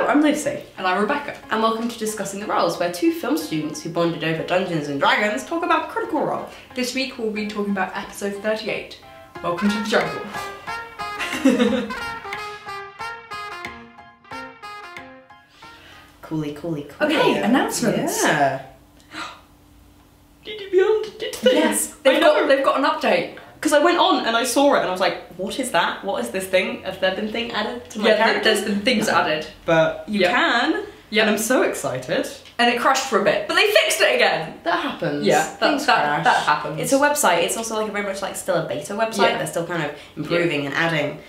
Hello, I'm Lucy. And I'm Rebecca. And welcome to Discussing the Roles, where two film students who bonded over Dungeons and Dragons talk about Critical Role. This week we'll be talking about episode 38. Welcome to the jungle. Coolly. Okay, announcements. Yeah. Did Beyond did this? Yes, They've got an update. Because I went on and I saw it and I was like, what is that? What is this thing? Have there been things added to my character? There's been things added. But you can. Yeah. And I'm so excited. And it crashed for a bit, but they fixed it again. That happens. Yeah, that happens. It's a website. It's also like very much like still a beta website. Yeah. They're still kind of improving and adding.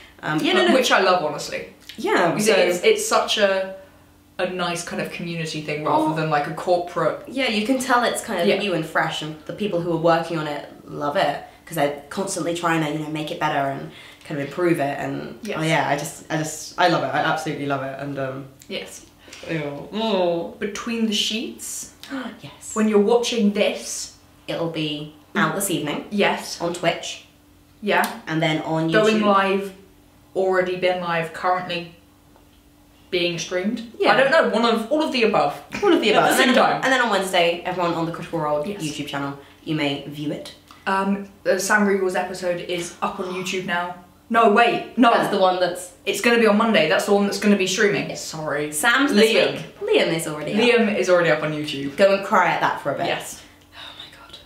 Which I love, honestly. Yeah. So it's such a nice kind of community thing rather than like a corporate. Yeah, you can tell it's kind of new and fresh, and the people who are working on it love it because they're constantly trying to make it better and kind of improve it. And I love it. I absolutely love it. And yes. Oh. Between the sheets. Yes. When you're watching this, it'll be out this evening. Yes. On Twitch. Yeah. And then on YouTube. Going live, already been live, currently being streamed. Yeah. I don't know, all of the above. All of the above. At the same time. And then on Wednesday, everyone on the Critical Role YouTube channel, you may view it. Sam Riegel's episode is up on YouTube now. No, wait, no. That's the one that's... It's going to be on Monday. That's the one that's going to be streaming. Yes. Sorry. Sam's this week. Liam is already up. Liam is already up on YouTube. Go and cry at that for a bit. Yes. Oh my god.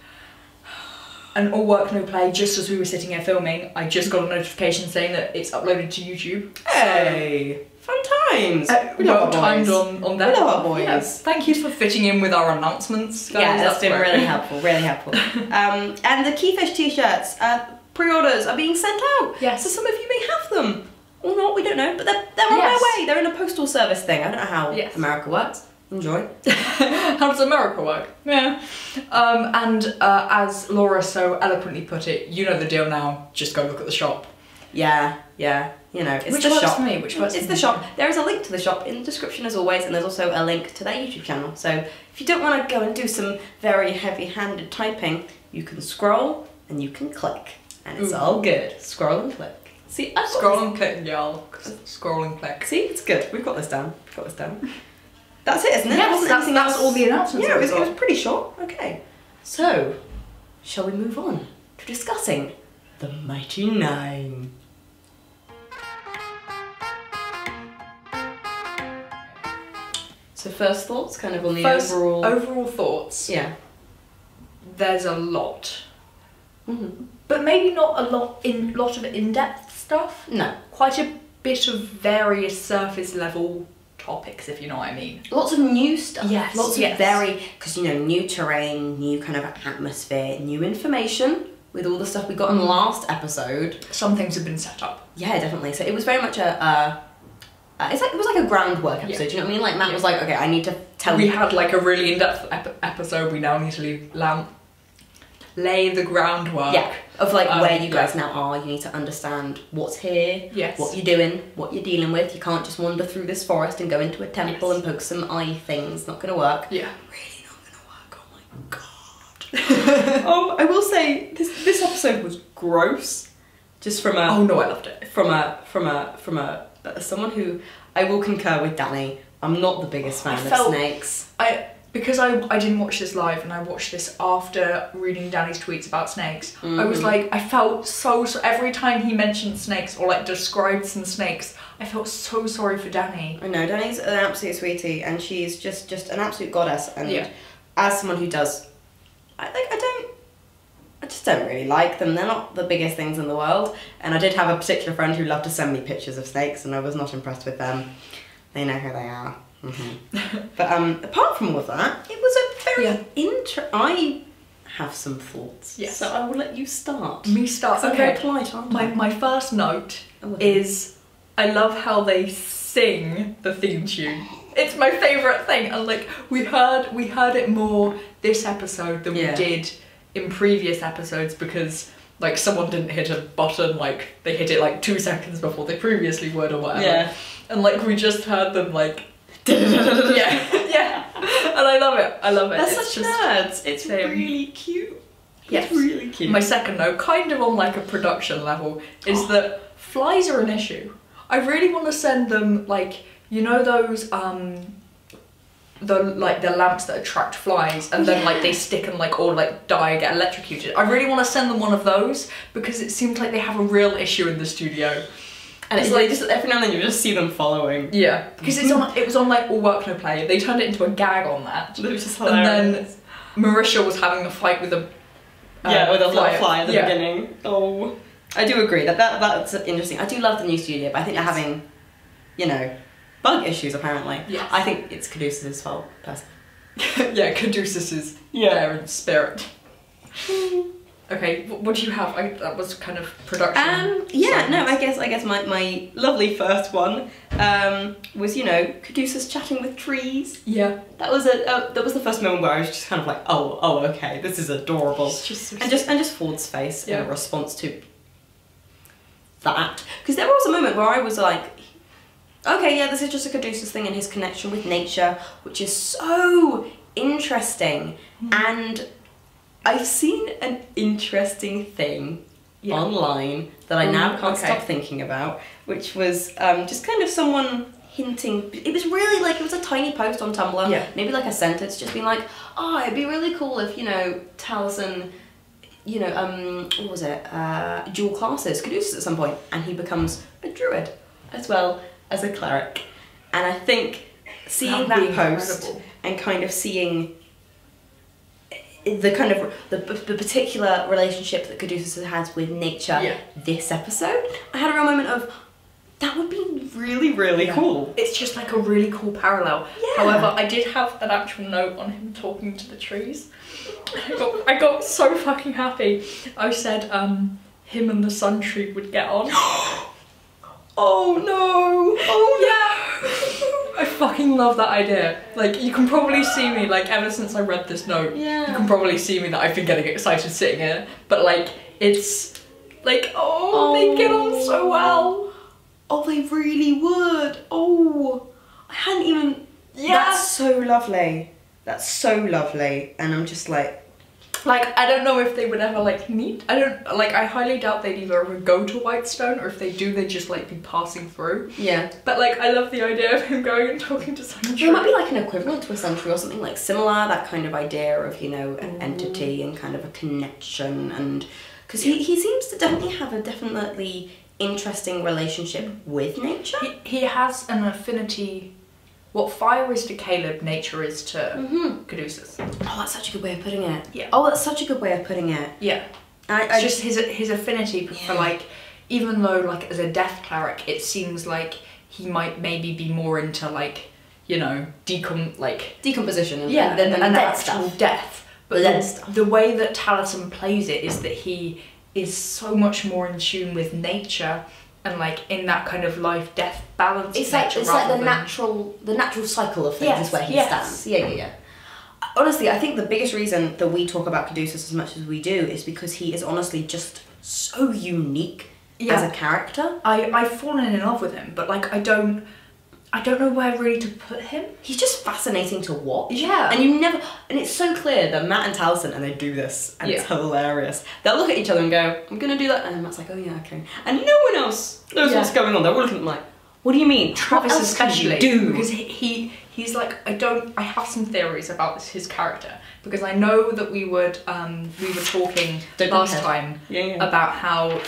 And all work, no play, just as we were sitting here filming, I just got a notification saying that it's uploaded to YouTube. Hey! Fun times! Well timed on that. We love our boys. Yes. Thank you for fitting in with our announcements, guys. Yeah, that's been really helpful, really helpful. And the Keyfish t-shirts, pre-orders are being sent out. Yes. So some of you may have them. Or not, we don't know, but they're on their way. They're in a postal service thing. I don't know how America works. Enjoy. How does America work? Yeah. And as Laura so eloquently put it, you know the deal now, just go look at the shop. Yeah. You know, it's which the works shop. For me, which works it's for the shop. There is a link to the shop in the description as always, and there's also a link to their YouTube channel. So if you don't want to go and do some very heavy-handed typing, you can scroll and you can click. And it's all good. Scroll and click. See, scroll and click, y'all. Scroll and click. See, it's good. We've got this down. That's it, isn't it? Yes, that's all the announcements. Yeah, it was pretty short. Okay. So, shall we move on to discussing the Mighty Nine? So first thoughts, kind of on the overall thoughts. Yeah. There's a lot. But maybe not a lot of in-depth stuff. No. Quite a bit of various surface level topics, if you know what I mean. Lots of new stuff. Yes. Lots of because new terrain, new kind of atmosphere, new information with all the stuff we got in the last episode. Some things have been set up. Yeah, definitely. So it was very much it was like a groundwork episode. Do you know what I mean? Like Matt was like, okay, I need to tell you. We had like a really in-depth episode. We now need to lay the groundwork. Yeah, of like where you guys now are. You need to understand what's here, what you're doing, what you're dealing with. You can't just wander through this forest and go into a temple and poke some eye things. Not gonna work. Yeah. Really not gonna work. Oh my god. I will say this episode was gross. Just from a. Oh no, I loved it. From someone who I will concur with Danny. I'm not the biggest fan of snakes. Because I didn't watch this live and I watched this after reading Danny's tweets about snakes, I was like, I felt so every time he mentioned snakes or like described some snakes, I felt so sorry for Danny. I know, Danny's an absolute sweetie and she's just an absolute goddess, and as someone who does, I just don't really like them. They're not the biggest things in the world, and I did have a particular friend who loved to send me pictures of snakes and I was not impressed with them. They know who they are. But apart from all of that, it was a very I have some thoughts. Yes. So I will let you start. Me start. I'm very polite, aren't I? My first note is I love how they sing the theme tune. It's my favourite thing, and like we heard it more this episode than we did in previous episodes because like someone didn't hit a button, like they hit it like 2 seconds before they previously would or whatever. Yeah. And like we just heard them like yeah. And I love it. They're such nerds. It's really cute. Yes. It's really cute. My second note, kind of on like a production level, is that flies are an issue. I really want to send them like you know those the lamps that attract flies and then like they stick and like or like die, get electrocuted. I really want to send them one of those because it seems like they have a real issue in the studio. And it's like just every now and then you just see them following. Yeah, because it was on like All Work No Play. They turned it into a gag on that. It was just hilarious. And then Marisha was having a fight with a with a little fly at the beginning. Oh, I do agree that's interesting. I do love the new studio, but I think they're having, you know, bug issues apparently. Yes. I think it's Caduceus' fault, personally. Yeah, Caduceus is there in spirit. Okay, what do you have? That was kind of production. I guess my lovely first one was, you know, Caduceus chatting with trees. Yeah. That was the first moment where I was just kind of like, oh, okay, this is adorable. It's just so and just Ford's face in response to that, because there was a moment where I was like, okay, yeah, this is just a Caduceus thing and his connection with nature, which is so interesting. And I've seen an interesting thing online that I now can't stop thinking about, which was just kind of someone hinting. It was really like, it was a tiny post on Tumblr, maybe like a sentence, just being like, oh, it'd be really cool if, you know, Taliesin, you know, what was it, dual classes Caduceus at some point, and he becomes a druid as well as a cleric. And I think seeing that post and kind of seeing the kind of the particular relationship that Caduceus has with nature this episode, I had a real moment of, that would be really, really cool. It's just like a really cool parallel. Yeah. However, I did have an actual note on him talking to the trees. I got so fucking happy. I said him and the sun tree would get on. Oh no! Oh yeah! I fucking love that idea. Like, you can probably see me, like, ever since I read this note, you can probably see me that I've been getting excited sitting here. But like, it's like, they get on so well. Oh, they really would. Oh, I hadn't even. Yeah. That's so lovely. That's so lovely. And I'm just like, I don't know if they would ever like meet. I highly doubt they'd either ever go to Whitestone, or if they do, they'd just like be passing through. Yeah. But like, I love the idea of him going and talking to Suntree. It might be like an equivalent to a Suntree or something like similar, that kind of idea of, you know, an entity and kind of a connection, and because he seems to definitely have a definitely interesting relationship with nature. He has an affinity. What fire is to Caleb, nature is to Caduceus. Oh, that's such a good way of putting it. Yeah. Oh, that's such a good way of putting it. Yeah. It's just his affinity for like, even though like as a death cleric, it seems like he might maybe be more into like, you know, decomposition and and actual death. But the way that Taliesin plays it is that he is so much more in tune with nature. And like in that kind of life-death balance. It's like the natural cycle of things is where he stands. Yeah. Honestly, I think the biggest reason that we talk about Caduceus as much as we do is because he is honestly just so unique as a character. I've fallen in love with him, but like I don't know where really to put him. He's just fascinating to watch. Yeah. And it's so clear that Matt and Taliesin, and they do this, and it's hilarious. They'll look at each other and go, I'm gonna do that, and Matt's like, oh yeah, okay. And no one else knows what's going on. They're all looking at him like, what do you mean? Travis what else especially. Can you do? Because he's like, I have some theories about his character, because I know that we were talking last time about how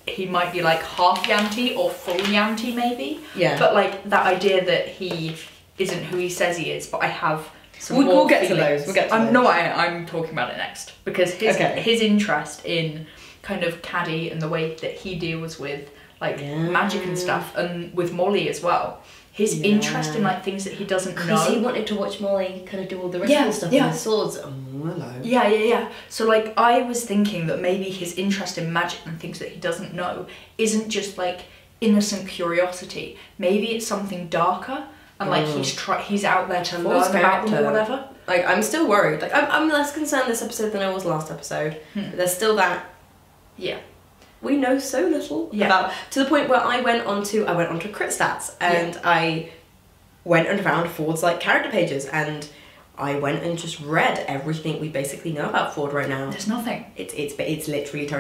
he might be like half Yanti or full Yanti maybe. Yeah. But like that idea that he isn't who he says he is, but I have some more We'll get to those. No, I'm talking about it next, because his interest in kind of Caddy and the way that he deals with like magic and stuff, and with Molly as well. His interest in like things that he doesn't know. Because he wanted to watch Molly kind of do all the ritual stuff with his swords. Oh, hello. Yeah. So like, I was thinking that maybe his interest in magic and things that he doesn't know isn't just like innocent curiosity. Maybe it's something darker, and like he's out there to learn about them or whatever. Like, I'm still worried. Like, I'm less concerned this episode than I was last episode. But there's still that. Yeah. We know so little about, to the point where I went onto Crit Stats, and I went and found Ford's like character pages, and I went and just read everything we basically know about Ford right now. There's nothing. It's literally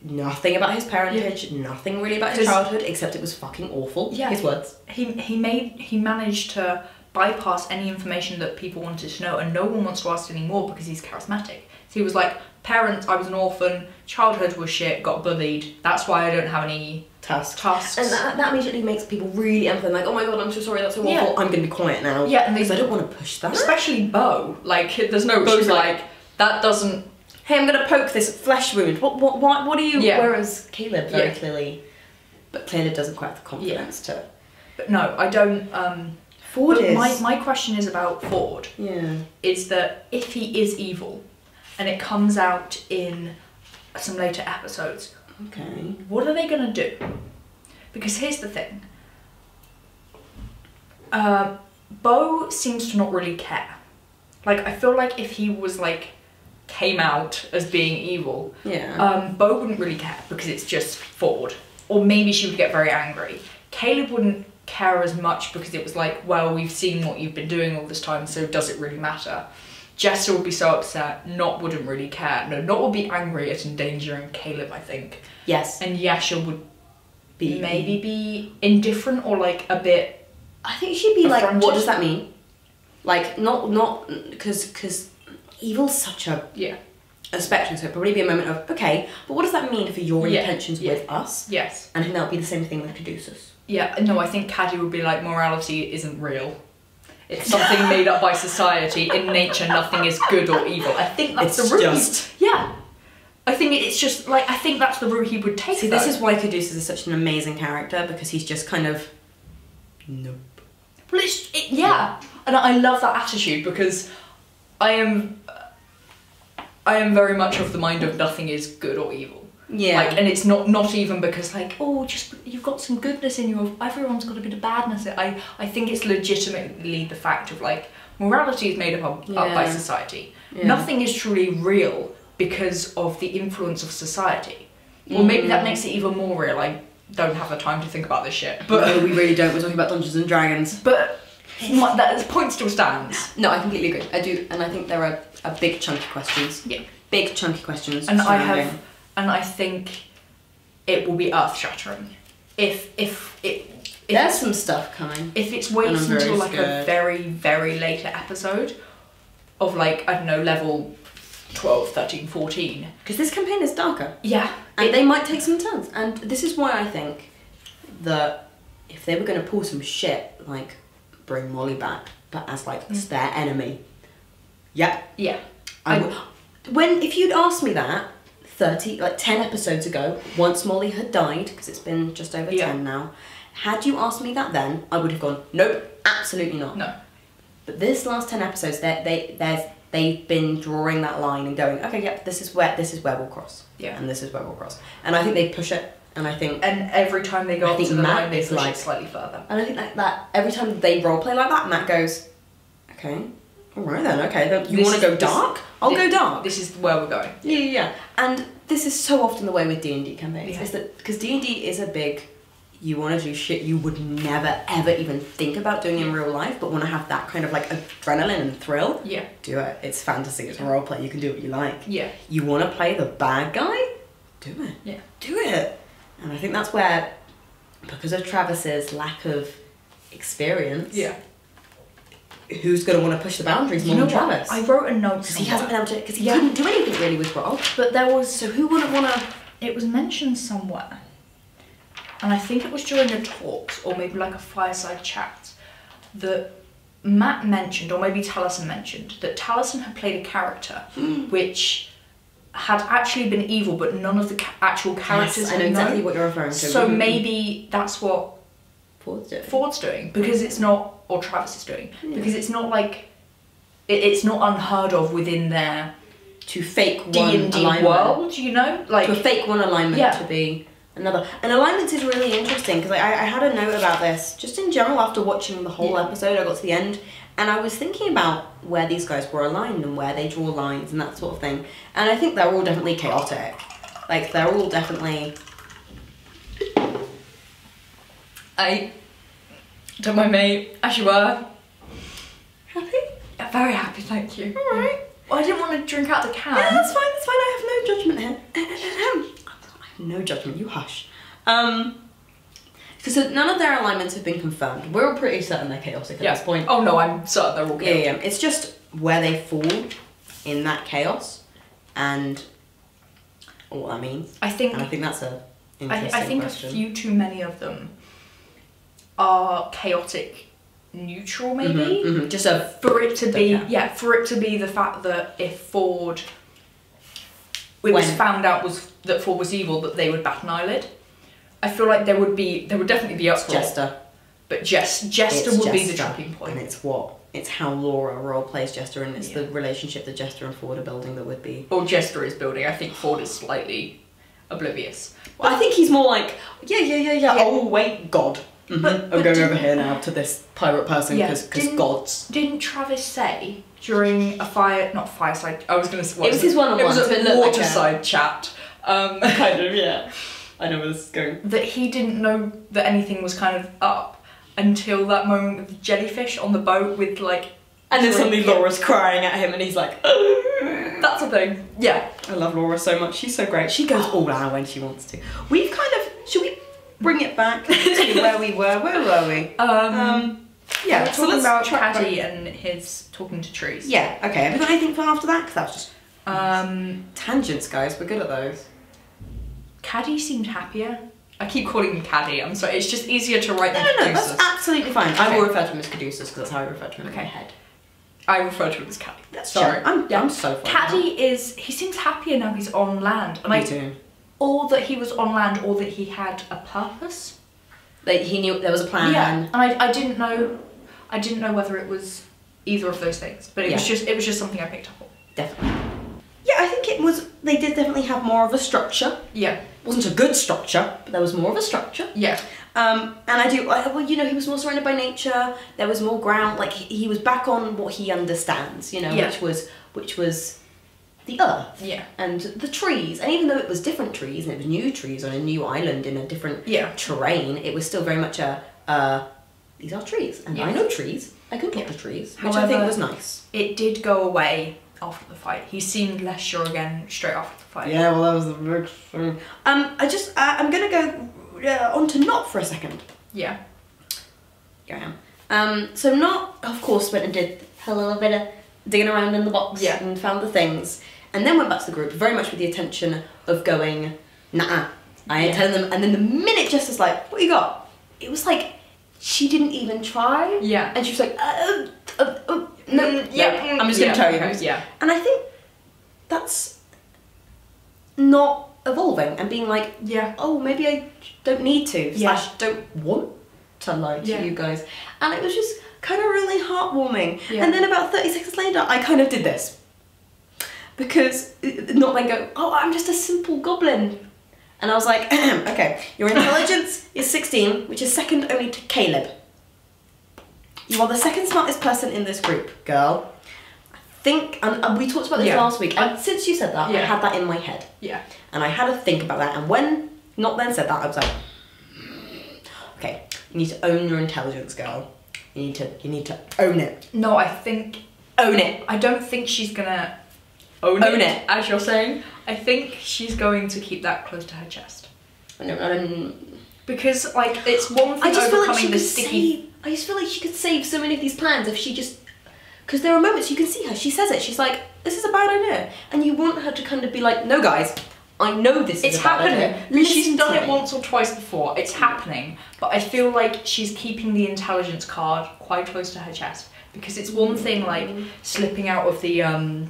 nothing about his parentage, nothing really about his childhood, except it was fucking awful. Yeah. His words. He managed to bypass any information that people wanted to know, and no one wants to ask anymore because he's charismatic. So he was like, parents, I was an orphan, childhood was shit, got bullied, that's why I don't have any tasks. And that immediately makes people really empathetic, like, oh my god, I'm so sorry, that's so awful, I'm going to be quiet now. Yeah, and because I don't want to push that. Especially Bo, like, there's no, Bo's like, that doesn't... Hey, I'm going to poke this flesh wound, what are you... Yeah. Whereas Caleb very clearly... But Caleb doesn't quite have the confidence to... But no, I don't... Ford is... My question is about Ford. Yeah. Is that if he is evil, and it comes out in some later episodes, okay, what are they going to do? Because here's the thing. Bo seems to not really care. Like, I feel like if he was, like, came out as being evil, Bo wouldn't really care because it's just Ford. Or maybe she would get very angry. Caleb wouldn't care as much because it was like, well, we've seen what you've been doing all this time, so does it really matter? Jester would be so upset, Not wouldn't really care. No, Not would be angry at endangering Caleb, I think. Yes. And Yasha would maybe be indifferent or like a bit... I think she'd be like, what does that mean? Like, not, because evil's such a spectrum, so it'd probably be a moment of, okay, but what does that mean for your intentions with us? Yes. And I think that would be the same thing with Caduceus. Yeah, no, I think Caddy would be like, morality isn't real. It's something made up by society. In nature, nothing is good or evil. I think that's the route. Yeah. I think it's just, like, I think that's the route he would take. See, this is why Caduceus is such an amazing character, because he's just kind of, nope. Well, yeah. And I love that attitude, because I am very much of the mind of nothing is good or evil. Yeah. Like, and it's not even because, like, oh, just you've got some goodness in you, everyone's got a bit of badness. I think it's legitimately the fact of, like, morality is made up by society. Yeah. Nothing is truly real because of the influence of society. Or maybe that makes it even more real. I don't have the time to think about this shit. But no, we really don't. We're talking about Dungeons and Dragons. But that point still stands. No, I completely agree. I do, and I think there are big chunky questions. Yeah. Big chunky questions. And I think it will be earth-shattering. If there's some stuff coming. If it's waiting until like a very, very later episode of, like, I don't know, level 12, 13, 14. Because this campaign is darker. Yeah. And they might take some turns. And this is why I think that if they were going to pull some shit, like bring Molly back, but as like their enemy. Yeah. Yeah. If you'd asked me that 10 episodes ago, once Molly had died, because it's been just over 10 now, had you asked me that then, I would have gone, nope, absolutely not. No. But this last 10 episodes, they've been drawing that line and going, okay, yep, this is where we'll cross. Yeah. And this is where we'll cross. And I think they push it, and I think... And every time they go up to the line, they push it slightly further. And I think that every time they roleplay like that, Matt goes, okay, alright then, okay, you want to go dark? I'll go dark. This is where we're going. Yeah. And this is so often the way with D&D campaigns, is that, because D&D is a big, you want to do shit you would never, ever even think about doing in real life, but want to have that kind of, like, adrenaline and thrill. Yeah. Do it. It's fantasy, it's roleplay, you can do what you like. Yeah. You want to play the bad guy? Do it. Yeah. Do it. And I think that's where, because of Travis's lack of experience... Yeah. Who's going to want to push the boundaries more than Travis? I wrote a note because he hasn't been able to, because he couldn't do anything really with Rob. But there was, so who wouldn't want to, it was mentioned somewhere, and I think it was during a talk, or maybe like a fireside chat, that Matt mentioned, or maybe Taliesin mentioned, that Taliesin had played a character which had actually been evil, but none of the actual characters I know exactly what you're referring to. So maybe that's what Ford's doing, because it's not, or Travis is doing, because it's not like, it's not unheard of within their to fake one D&D world, you know? Like, to fake one alignment to be another. And alignments is really interesting, because I had a note about this, just in general, after watching the whole episode, I got to the end, and I was thinking about where these guys were aligned and where they draw lines and that sort of thing. And I think they're all definitely chaotic. Like, they're all definitely... Don't mind me, as you were. Happy? Yeah, very happy, thank you. Alright. Well, I didn't want to drink out the can. Yeah, that's fine, I have no judgment here. No judgment, you hush. So none of their alignments have been confirmed. We're all pretty certain they're chaotic at this point. Oh no, I'm certain they're all chaotic. Yeah. It's just where they fall in that chaos and what that means. I think that's a interesting I think question. a few too many of them are chaotic neutral, maybe. Just a for it to be for it to be the fact that if Ford was found out that Ford was evil, that they would bat an eyelid. I feel like there would definitely be uproar. Jester. But Jester would be the tripping point. And it's how Laura role plays Jester, and it's the relationship that Jester and Ford are building that would be. Or Jester is building. I think Ford is slightly oblivious. Well, I think he's more like, yeah. Oh wait, God. I'm going over here now to this pirate person because gods. Didn't Travis say during a not fireside? I was going to say it was his one-on-one. It was a waterside chat. Kind of, yeah. I know where this is going. That he didn't know that anything was kind of up until that moment with the jellyfish on the boat with like. And then suddenly Laura's crying at him, and he's like, oh. That's a thing. Yeah. I love Laura so much. She's so great. She goes all out when she wants to. We've kind of. Should we bring it back to where we were? Where were we? Yeah. So let's talk about Caddy and his talking to trees. Yeah. Okay. Have you got anything for after that? Because that was just tangents, guys. We're good at those. Caddy seemed happier. I keep calling him Caddy. I'm sorry. It's just easier to write than No, that's absolutely fine. Okay. I will refer to him as Caduceus because that's how I refer to him in my head. I refer to him as Caddy. That's sorry. I'm so fine. Caddy he seems happier now he's on land. And Me too. Or that he was on land, or that he had a purpose. Like he knew there was a plan. Yeah, and I didn't know whether it was either of those things, but it was just something I picked up on. Definitely. Yeah, I think it was. They did definitely have more of a structure. Yeah, it wasn't a good structure, but there was more of a structure. Yeah. And I do. Well, you know, he was more surrounded by nature. There was more ground. Like he was back on what he understands. You know, which was the earth. Yeah. And the trees. And even though it was different trees and it was new trees on a new island in a different terrain, it was still very much these are trees, and I know trees. I can plot the trees, which I think was nice. It did go away after the fight. He seemed less sure again straight after the fight. Yeah, well, that was the big thing. I'm gonna go on to Not for a second. Yeah. Here I am. So Not, of course, went and did a little bit of digging around in the box and found the things, and then went back to the group, very much with the intention of going, nah, I ain't telling them. And then the minute Jess like, what you got? It was like, she didn't even try. Yeah. And she was like, no, I'm just going to tell you. Yeah. And I think that's not evolving and being like, oh, maybe I don't need to, / don't want to lie to you guys. And it was just kind of really heartwarming. Yeah. And then about 30 seconds later, I kind of did this. Because Not then go, oh, I'm just a simple goblin. And I was like, okay, your intelligence is 16, which is second only to Caleb. You are the second smartest person in this group, girl. I think, and we talked about this last week, and since you said that, I had that in my head. Yeah. And I had to think about that, and when Not then said that, I was like, okay, you need to own your intelligence, girl. You need to own it. No, I think... Own it. I don't think she's gonna... Own it, as you're saying. I think she's going to keep that close to her chest. Because, like, it's one thing overcoming the sticky... I just feel like she could save so many of these plans if she just... Because there are moments you can see her, she says it, she's like, this is a bad idea. And you want her to kind of be like, no guys, I know this is a bad idea. She's done it once or twice before, it's happening. But I feel like she's keeping the intelligence card quite close to her chest. Because it's one thing, like, slipping out of the...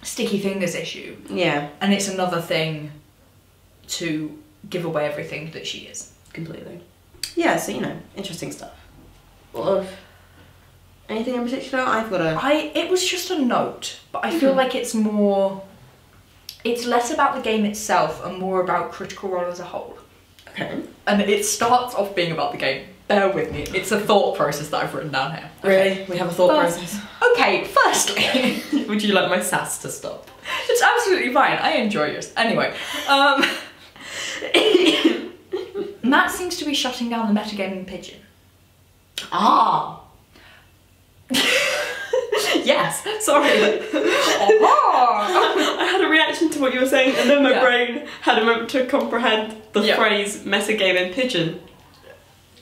sticky fingers issue. Yeah. And it's another thing to give away everything that she is. Completely. Yeah, so, you know, interesting stuff. Well, anything in particular? I've got a... It was just a note, but I feel like it's more... It's less about the game itself and more about Critical Role as a whole. Okay. And it starts off being about the game. Bear with me. It's a thought process that I've written down here. Okay. Really? We have a thought process? Okay, firstly... Would you like my sass to stop? It's absolutely fine. I enjoy yours. Anyway. Matt seems to be shutting down the metagaming pigeon. Ah! Yeah. Yes, sorry. I had a reaction to what you were saying, and then my brain had a moment to comprehend the phrase metagame in Pigeon.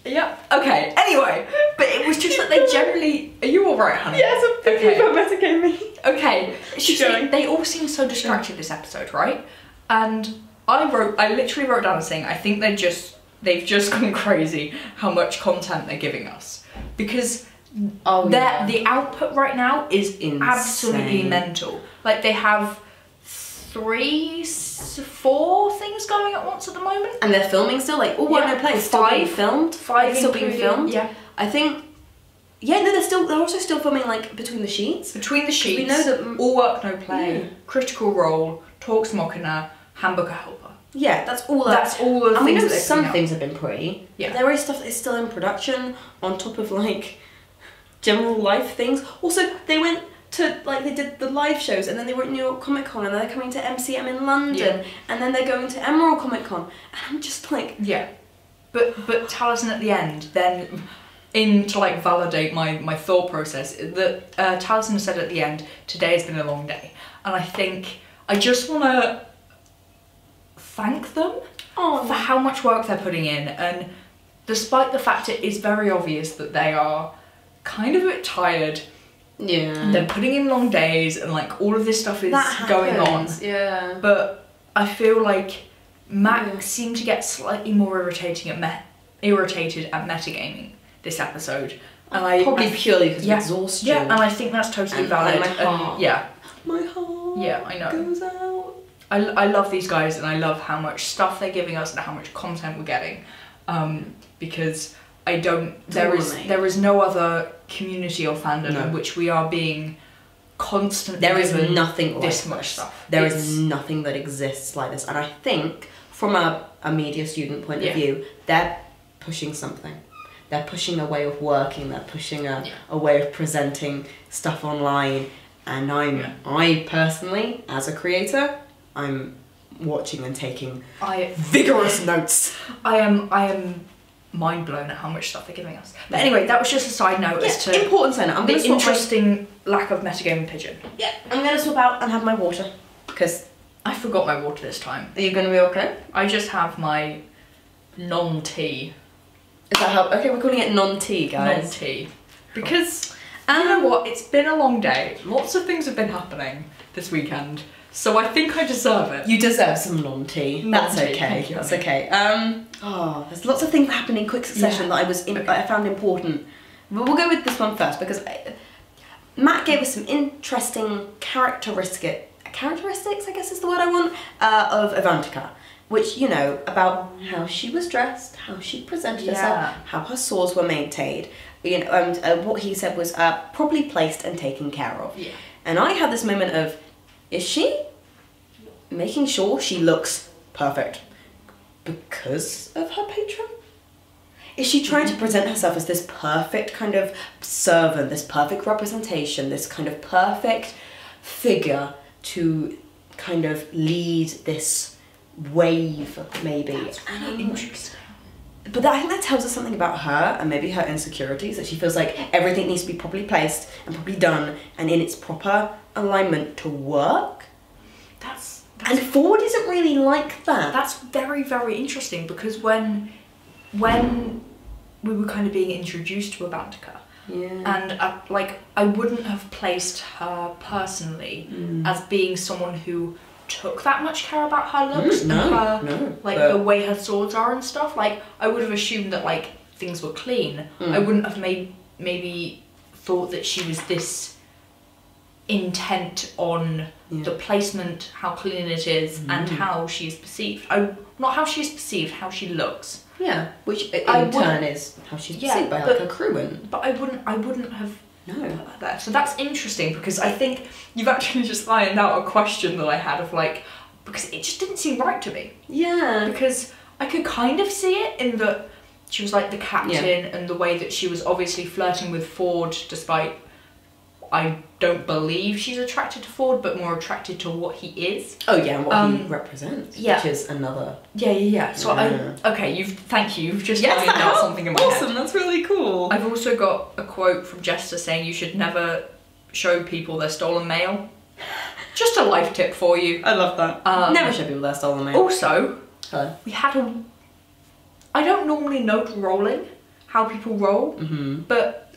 Yeah. Okay. Anyway, but it was just that they generally. Are you all right, honey? Yes, I'm thinking about metagaming. Okay. It's just they all seem so distracted this episode, right? And I literally wrote down a thing. I think they've just gone crazy how much content they're giving us, because the output right now is absolutely mental. Like they have 3, 4 things going at once at the moment, and they're filming still. Like no place. 5 filmed. 5 still being filmed. Yeah, I think. Yeah, no, they're also still filming like between the sheets. Between the sheets. We know that All Work No Play, Critical Role, Talks Machina, Hamburger Helper. Yeah, that's all. That's all the things. We know that some things have been pre. Yeah. There is stuff that is still in production on top of like general life things. Also, they went to they did the live shows, and then they were at New York Comic Con, and then they're coming to MCM in London, and then they're going to Emerald Comic Con, and I'm just like, But Taliesin at the end then. To like validate my thought process, that Taliesin said at the end, today has been a long day, and I think I just want to thank them for how much work they're putting in, and despite the fact it is very obvious that they are kind of a bit tired, they're putting in long days and like all of this stuff is going on, but I feel like Matt seemed to get slightly more irritated at metagaming this episode, and probably purely because of exhaustion. Yeah, and I think that's totally valid. And my heart. My heart. I know. Goes out. I love these guys, and I love how much stuff they're giving us and how much content we're getting, because there is no other community or fandom in which we are being constantly. There is nothing this like much stuff. There is nothing that exists like this, and I think from a media student point of view, they're pushing something. They're pushing a way of working. They're pushing a way of presenting stuff online, and I personally, as a creator, I'm watching and taking vigorous notes. I am mind blown at how much stuff they're giving us. But anyway, that was just a side note as to important side note. I'm the interesting lack of metagaming Pigeon. Yeah, I'm gonna swap out and have my water because I forgot my water this time. Are you gonna be okay? I just have my non-tea. Is that how? Okay, we're calling it non-tea, guys. Non-tea. Because, you know what, it's been a long day. Lots of things have been happening this weekend. So I think I deserve it. You deserve some non-tea. That's okay. Thank you, That's okay. There's lots of things that happened in quick succession that I found important. But we'll go with this one first because Matt gave us some interesting characteristics, I guess is the word I want, of Avantika. Which, you know, about how she was dressed, how she presented herself, how her swords were maintained, you know, and what he said was properly placed and taken care of. Yeah. And I had this moment of, is she making sure she looks perfect because of her patron? Is she trying to present herself as this perfect kind of servant, this perfect representation, this kind of perfect figure to kind of lead this wave, maybe? That's really interesting. But I think that tells us something about her and maybe her insecurities, that she feels like everything needs to be properly placed and properly done and in its proper alignment to work. And Ford isn't really like that. That's very, very interesting, because when we were kind of being introduced to Avantika, and I wouldn't have placed her personally as being someone who took that much care about her looks the way her swords are and stuff. Like, I would have assumed that like things were clean. I wouldn't have maybe thought that she was this intent on the placement, how clean it is, and how she's perceived. Not how she's perceived, how she looks. Yeah, which in turn is how she's perceived by her crew. But I wouldn't have put her there. So that's interesting, because I think you've actually just ironed out a question that I had of like, because it just didn't seem right to me. Yeah. Because I could kind of see it in that she was like the captain, and the way that she was obviously flirting with Ford, despite I don't believe she's attracted to Ford, but more attracted to what he is. Oh yeah, and what he represents, which is another. So thank you. You've just ironed out something in my head. Awesome, that's really cool. I've also got a quote from Jester saying you should never show people their stolen mail. Just a life tip for you. I love that. Never show people their stolen mail. Also, Hello. we had I don't normally note rolling, how people roll, but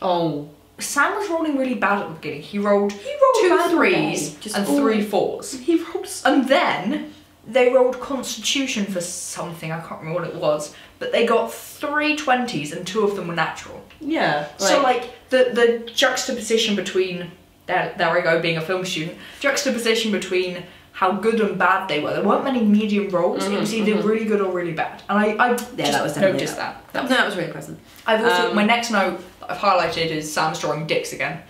Sam was rolling really bad at the beginning. He rolled 2 3s and 3 4s. He rolled and then they rolled Constitution for something, I can't remember what it was, but they got 3 20s and 2 of them were natural. Yeah. So like the juxtaposition between, there I go being a film student, juxtaposition between how good and bad they were. There weren't many medium rolls, it was either really good or really bad. And I that was noticed that. That was really pleasant. I've also, my next note that I've highlighted is Sam's drawing dicks again.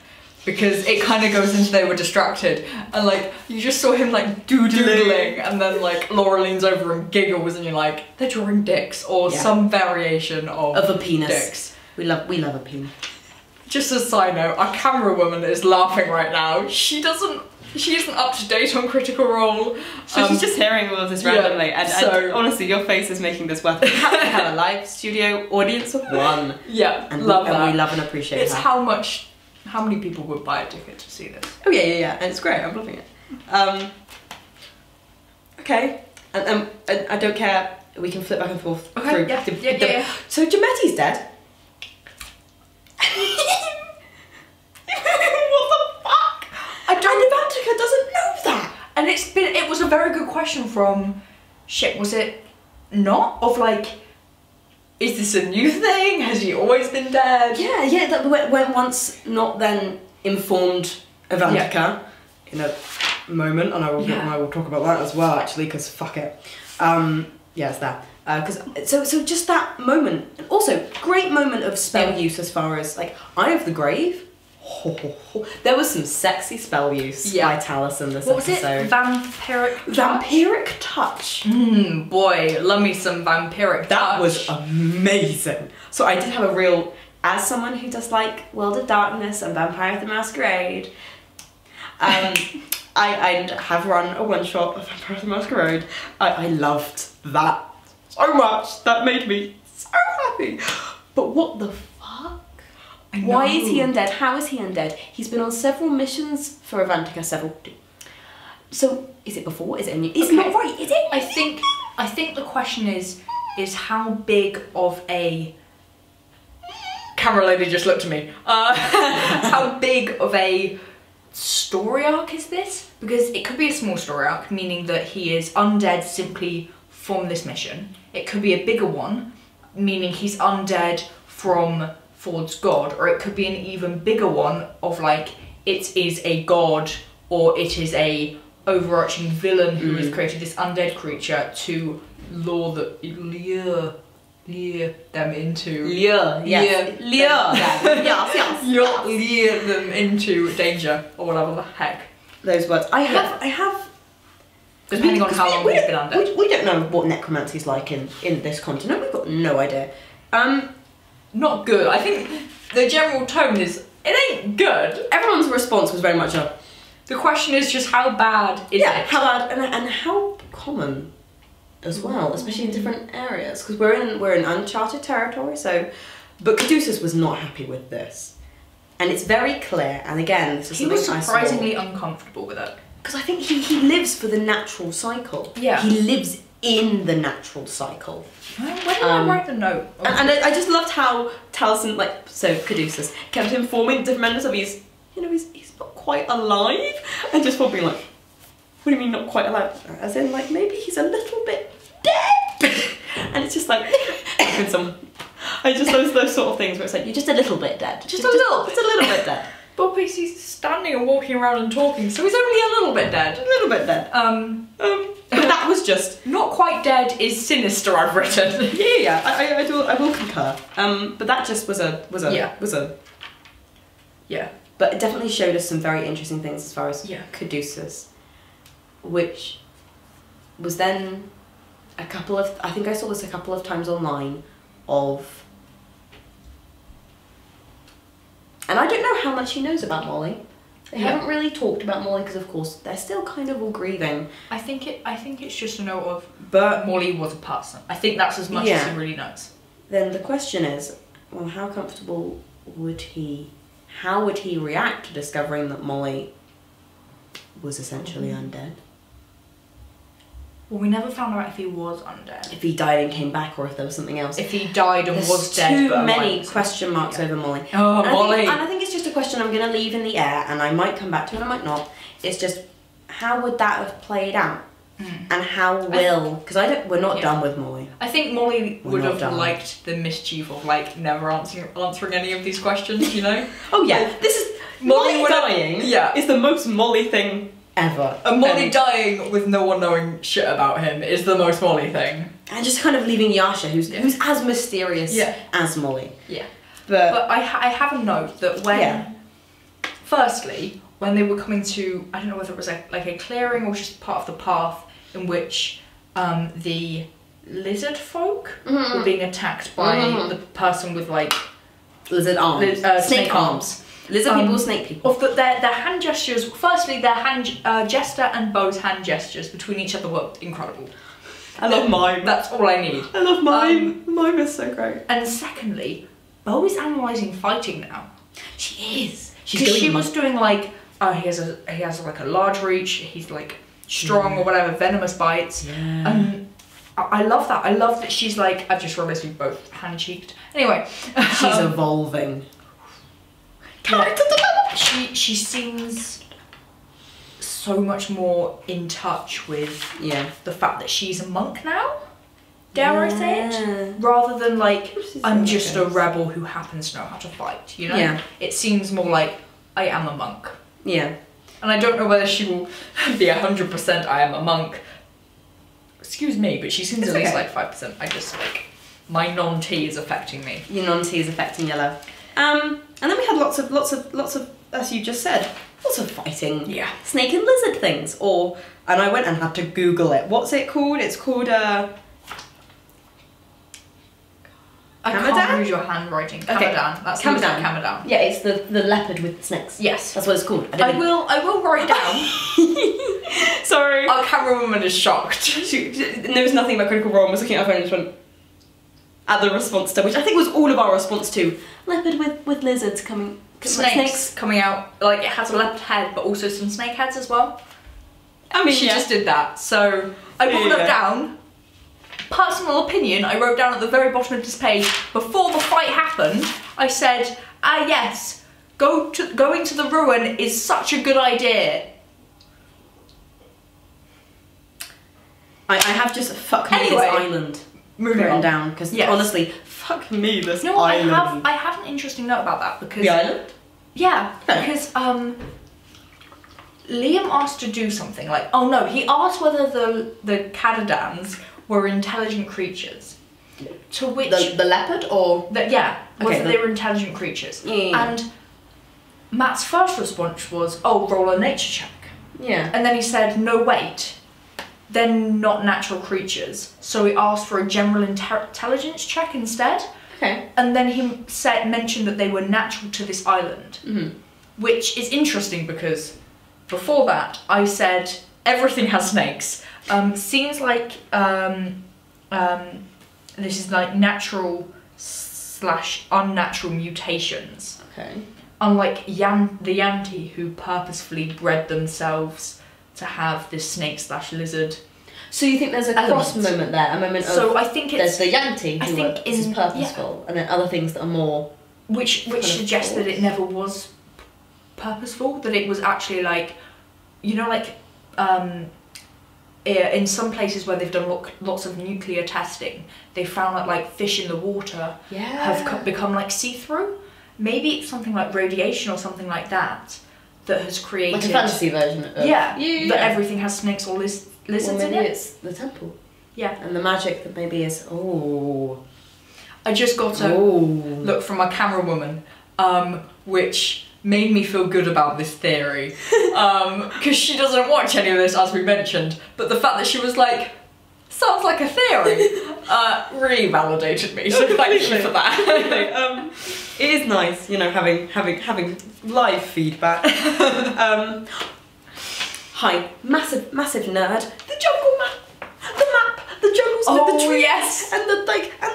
Because it kind of goes into they were distracted, and like you just saw him like doodling, and then like Laura leans over and giggles, and you're like, they're drawing dicks or some variation of a penis. Dicks. We love a penis. Just as a side note, our camera woman is laughing right now. She isn't up to date on Critical Role. So she's just hearing all of this randomly, and honestly, your face is making this worth it. We have a live studio audience of 1. Yeah, and love that. And we love and appreciate it's that. How many people would buy a ticket to see this? Oh yeah, and it's great. I'm loving it. Okay, and I don't care. We can flip back and forth. Okay, through yeah. So Jametti's dead. What the fuck? And Avantika doesn't know that. And it was a very good question from, was it not? Of like, is this a new thing? Has he always been dead? Yeah, that when once not then informed Avantika in a moment, and I will talk about that as well actually, because fuck it. It's that. So just that moment, and also great moment of spell use as far as like Eye of the Grave. There was some sexy spell use by Taliesin this episode. What was it? Vampiric touch. Boy, love me some vampiric touch. That was amazing. So I did have a real, as someone who does like World of Darkness and Vampire the Masquerade, I have run a one-shot of Vampire the Masquerade. I loved that so much. That made me so happy. But what the fuck? Why is he undead? How is he undead? He's been on several missions for Avantika, So is it before? Is it a new? It's not right, is it? I think the question is how big of a camera lady just looked at me. How big of a story arc is this? Because it could be a small story arc, meaning that he is undead simply from this mission. It could be a bigger one, meaning he's undead from Ford's god, or it could be an even bigger one of like it is a god, or it is a overarching villain who has created this undead creature to lure them into danger, or whatever the heck those words. I have depending on how long he's been undead. We don't know what necromancy's like in this continent. We've got no idea. Not good. I think the general tone is, it ain't good. Everyone's response was very much a... The question is just how bad is it? How bad and how common as well, especially in different areas. Because we're in uncharted territory, so... But Caduceus was not happy with this. And it's very clear, and again, this is he was surprisingly uncomfortable with it. Because I think he lives for the natural cycle. Yeah. He lives in the natural cycle. Where did I write the note? And I just loved how Taliesin, Caduceus, kept informing different members of he's not quite alive, and just for being like, what do you mean not quite alive? As in like maybe he's a little bit dead. And it's just like I just those sort of things where it's like you're just a little bit dead. Just a little bit dead. But he's standing and walking around and talking, so he's only a little bit dead. A little bit dead. But that was just not quite dead is sinister. I've written. Yeah. I will concur. But that just was a. Yeah. But it definitely showed us some very interesting things as far as Caduceus, which was then I think I saw this a couple of times online of. And I don't know how much he knows about Molly. They haven't really talked about Molly because, of course, they're still kind of all grieving. I think it's just a note of, but Molly was a person. I think that's as much as he really knows. Then the question is, well, how comfortable would he how would he react to discovering that Molly was essentially undead? Well, we never found out if he was undead. If he died and came back, or if there was something else. If he died and was dead, too but many question marks over Molly. Oh, Molly! And I think it's just a question I'm going to leave in the air, and I might come back to it, and I might not. It's just, how would that have played out? And how will... Because we're not done with Molly. I think Molly would have liked the mischief of, like, never answering any of these questions, you know? Oh, yeah. This is... Molly dying is the most Molly thing ever. And Molly dying with no one knowing shit about him is the most Molly thing. And just kind of leaving Yasha, who's as mysterious as Molly. Yeah. But I have a note that when... Firstly, when they were coming to... I don't know whether it was like a clearing or just part of the path in which the lizard folk were being attacked by the person with, like... Lizard arms. Snake arms. Lizard people, snake people. Of their hand gestures. Firstly, their Jester and Beau's hand gestures between each other were incredible. I love mime. That's all I need. I love mime. Mime is so great. And secondly, Beau is analysing fighting now. She is. Because she was doing like, he has like a large reach. He's like strong or whatever, venomous bites. Yeah. And I love that. I love that she's like. I've just realised we've both hand cheeked. Anyway, she's evolving. Character development. She seems so much more in touch with the fact that she's a monk now. Dare I say it? Rather than like I'm just a rebel who happens to know how to fight. You know? Yeah. It seems more like I am a monk. Yeah. And I don't know whether she will be 100% I am a monk. Excuse me, but she seems at least like 5%. I just like my non-T is affecting me. Your non-T is affecting yellow. And then we had lots of, as you just said, lots of fighting. Yeah. Snake and lizard things. And I went and had to Google it. What's it called? It's called, I can't read your handwriting. Okay. Kamadan. That's Kamadan. Kamadan. Yeah, it's the leopard with snakes. Yes. That's what it's called. I will write down. Sorry. Our camera woman is shocked. She knows nothing about Critical Role and was looking at her phone and just went at the response to, which I think was all of our response to leopard with lizards coming. Snakes coming out. Like it has a leopard head, but also some snake heads as well. I mean, she just did that. So I wrote that down. Personal opinion, I wrote down at the very bottom of this page, before the fight happened, I said, yes, going to the ruin is such a good idea. I have just fuck me this island written down, because honestly, fuck me this island. I have an interesting note about that, because... The island? Yeah, because Liam asked to do something, like, oh no, he asked whether the Cadadans were intelligent creatures. To which... The leopard or... whether they were intelligent creatures. Yeah. And Matt's first response was, oh, roll a nature check. Yeah. And then he said, no, wait, they're not natural creatures. So he asked for a general intelligence check instead. Okay. And then he mentioned that they were natural to this island. Which is interesting because before that, I said, everything has snakes. Seems like this is like natural / unnatural mutations. Okay. Unlike the Yanti, who purposefully bred themselves to have this snake / lizard. So you think there's a cross moment there, a moment of... So I think it's... There's the Yanti who is purposeful, and then other things that are more... Which suggests that it never was purposeful, that it was actually like, you know, like... in some places where they've done lots of nuclear testing, they found that like fish in the water have become like see-through. Maybe it's something like radiation or something like that that has created... Like a fantasy version of... that everything has snakes or lizards in it. Maybe it's the temple. Yeah. And the magic that maybe is... Oh. I just got a look from my camera woman, which made me feel good about this theory. Because she doesn't watch any of this, as we mentioned, but the fact that she was like, sounds like a theory, really validated me, so thank you for that. It is nice, you know, having live feedback. Hi, massive nerd. The jungle map, the jungles with the trees, and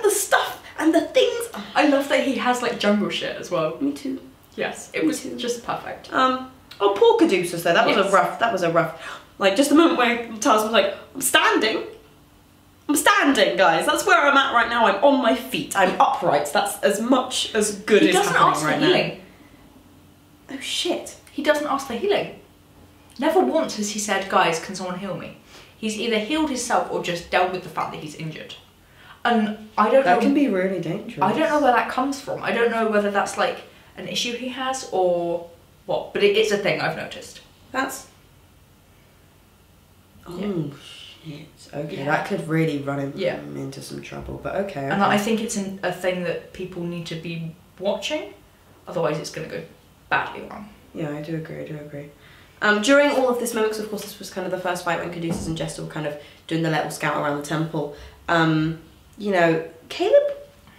the stuff and the things. I love that he has like jungle shit as well. Me too. Yes, it was just perfect. Oh, poor Caduceus though. That was a rough. Like just the moment where Taz was like, I'm standing, guys. That's where I'm at right now. I'm on my feet. I'm upright. That's as much as good as happening right now. He doesn't ask for healing. Oh shit. He doesn't ask for healing. Never once has he said, guys, can someone heal me? He's either healed himself or just dealt with the fact that he's injured. And I don't know. That can be really dangerous. I don't know where that comes from. I don't know whether that's like an issue he has or what, but it's a thing I've noticed. That's... Oh shit. Okay, that could really run him into some trouble, but okay. And I think it's a thing that people need to be watching, otherwise it's going to go badly wrong. Yeah, I do agree. During all of this moment, because of course this was kind of the first fight when Caduceus and Jester were kind of doing the little scout around the temple, you know, Caleb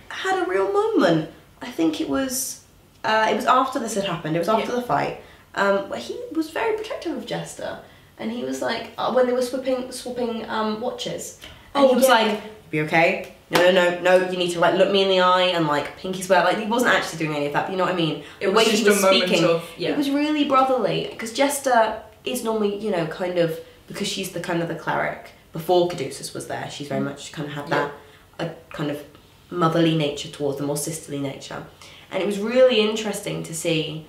had a real moment. I think it was after this had happened, it was after the fight, where he was very protective of Jester. And he was like, when they were swapping watches, and he was like, "Be okay? No, you need to like look me in the eye and like pinky swear." Like he wasn't actually doing any of that, but you know what I mean? The way he was speaking, it was really brotherly. Because Jester is normally, you know, kind of, because she's the kind of the cleric. Before Caduceus was there, she's very much kind of had that a kind of motherly nature towards them, or sisterly nature. And it was really interesting to see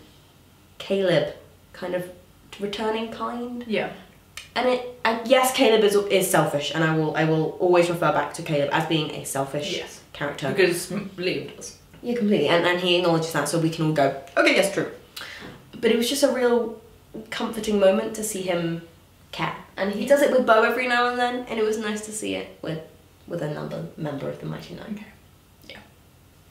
Caleb kind of returning kind. Yeah. And yes, Caleb is selfish, and I will always refer back to Caleb as being a selfish character. Because Liam does. Yeah, completely. And he acknowledges that, so we can all go, okay, yes, true. But it was just a real comforting moment to see him care. And he does it with Bo every now and then, and it was nice to see it with another member of the Mighty Nine. Okay. Yeah.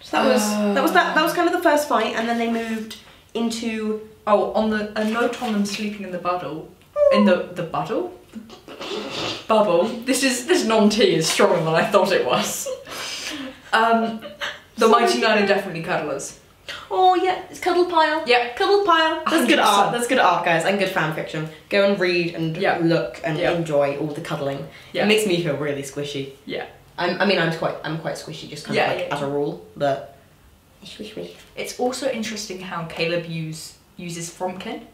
So that was kind of the first fight, and then they moved into... Oh, a note on them sleeping in the bubble. In the bubble? Bubble. This non-tea is stronger than I thought it was. The Mighty Nine are definitely cuddlers. Oh yeah, it's Cuddle Pile. Yeah. Cuddle Pile. That's 100%. good art. That's good art, guys, and good fan fiction. Go and read and look and enjoy all the cuddling. Yeah. It makes me feel really squishy. Yeah. I'm quite squishy, just kind of like as a rule, but squish. It's also interesting how Caleb uses Fromkin.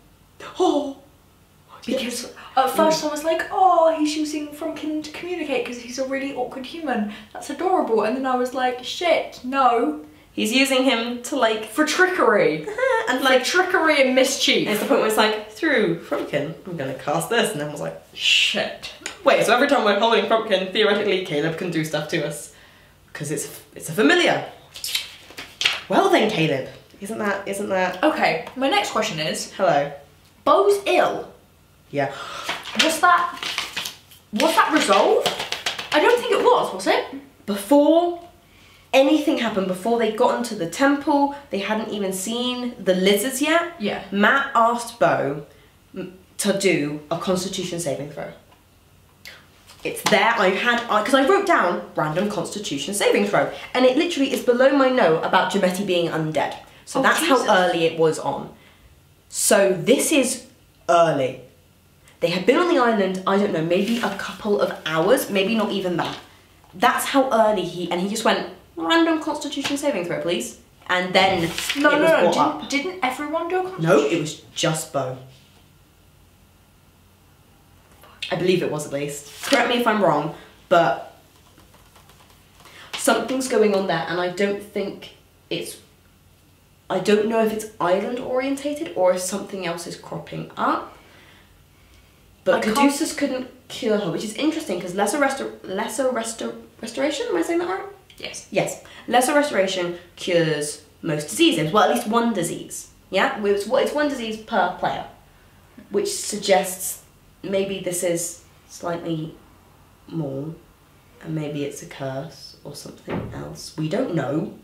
Oh. Because at first I was like, oh, he's using Fromkin to communicate because he's a really awkward human. That's adorable. And then I was like, shit, no. He's using him to like... For trickery. And like... trickery and mischief. And it's the point where it's like, through Fromkin, I'm gonna cast this. And then I was like, shit. Wait, so every time we're holding Fromkin, theoretically Caleb can do stuff to us. Because it's a familiar. Well then, Caleb. Isn't that... Okay, my next question is... Hello. Bo's ill. Yeah. Was that resolved? I don't think it was it? Before anything happened, before they got into the temple, they hadn't even seen the lizards yet. Yeah. Matt asked Bo to do a Constitution saving throw. It's there, because I wrote down random Constitution saving throw, and it literally is below my note about Giametti being undead. So that's Jesus. How early it was on. So this is early. They had been on the island, I don't know, maybe a couple of hours, maybe not even that. That's how early he just went, random Constitution saving throw, please. And then Didn't everyone do a Constitution? No, it was just Bo. I believe it was at least. Correct me if I'm wrong, but something's going on there, and I don't know if it's island orientated or if something else is cropping up. But Caduceus couldn't cure her, which is interesting because lesser restoration, am I saying that right? Yes. Yes. Lesser restoration cures most diseases, well at least one disease. Yeah? It's one disease per player, which suggests maybe this is slightly more, and maybe it's a curse or something else. We don't know.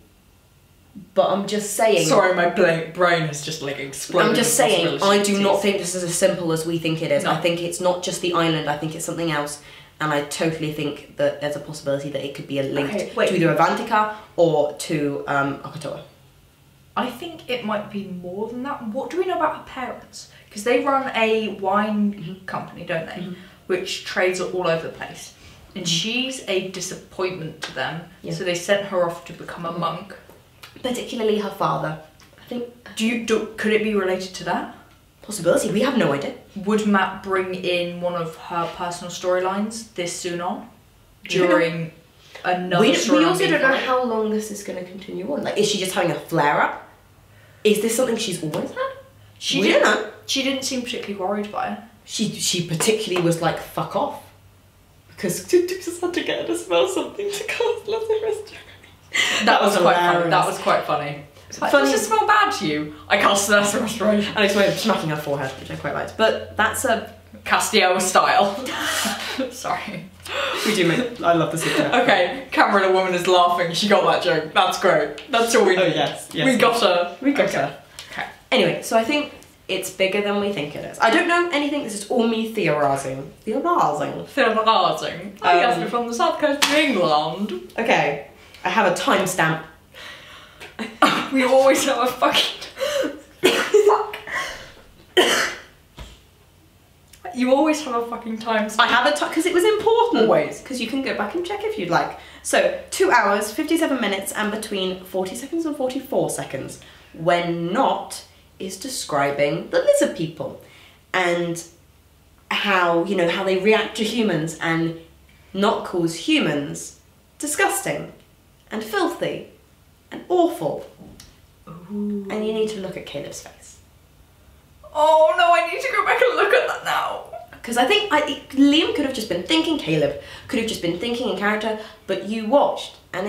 But I'm just saying... Sorry, my brain has just like exploded. I'm just saying, I do not think this is as simple as we think it is. No. I think it's not just the island, I think it's something else. And I totally think that there's a possibility that it could be linked to either Avantika or to Okatoa. I think it might be more than that. What do we know about her parents? Because they run a wine company, don't they? Which trades all over the place. And she's a disappointment to them. Yeah. So they sent her off to become a monk. Particularly her father. Could it be related to that? Possibility. We have no idea. Would Matt bring in one of her personal storylines this soon on? During another storyline? We also don't know how long this is going to continue on. Like, is she just having a flare-up? Is this something she's always had? We don't know. She didn't seem particularly worried by it. She particularly was like, fuck off. Because she just had to get her to smell something to cast less of restoration. That was quite funny. That was quite funny. Like, does it smell bad to you? I cast less restoration. And it's way of smacking her forehead, which I quite liked. But that's a Castiel style. Sorry. We do make. I love the scene. Okay, Cameron, a woman is laughing. She got that joke. That's great. That's all we need. Oh yes. We got her. We got her. Okay. Anyway, so I think it's bigger than we think it is. I don't know anything. This is all me theorising. Theorising. Theorising. I guess we're from the south coast of England. Okay. I have a timestamp. We always have a fucking. Fuck. You always have a fucking timestamp. I have a because it was important. Always. Because you can go back and check if you'd like. So 2 hours, 57 minutes, and between 40 seconds and 44 seconds. When not is describing the lizard people and how how they react to humans and not calls humans disgusting and filthy and awful. Ooh. And you need to look at Caleb's face. Oh no, I need to go back and look at that now. Because I think Liam could have just been thinking, Caleb could have just been thinking in character, but you watched and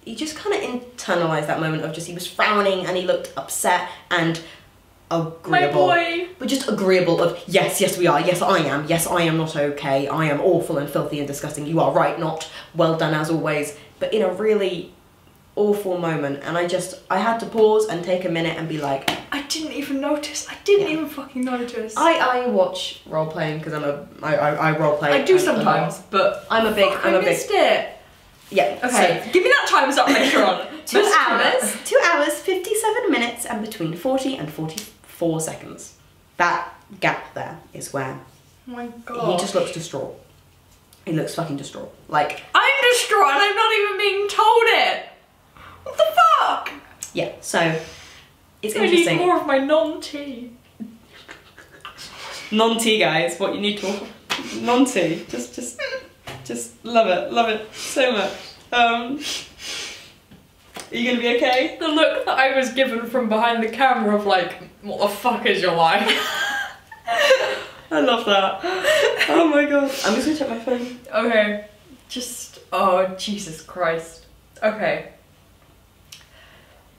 he just kind of internalised that moment of he was frowning and he looked upset and agreeable. My boy. But just agreeable of, yes we are, yes I am not okay, I am awful and filthy and disgusting, you are right, not well done as always, but in a really awful moment. And I had to pause and take a minute and be like, I didn't even notice. I didn't even fucking notice. I watch role playing because I role play. I do sometimes, but I missed it. Yeah. Okay. So, give me that times up later on. 2 hours. 2 hours, 57 minutes, and between 40 and 44 seconds. That gap there is where. Oh my god. He just looks distraught. He looks fucking distraught. Like, I'm distraught and I'm not even being told it. What the fuck? Yeah. So it's I interesting. need more of my non-tea. Non-tea, guys. What you need to non-tea. Just love it so much. Are you gonna be okay? The look that I was given from behind the camera of like, what the fuck is your life? I love that. Oh my god. I'm just gonna check my phone. Okay. Oh Jesus Christ. Okay.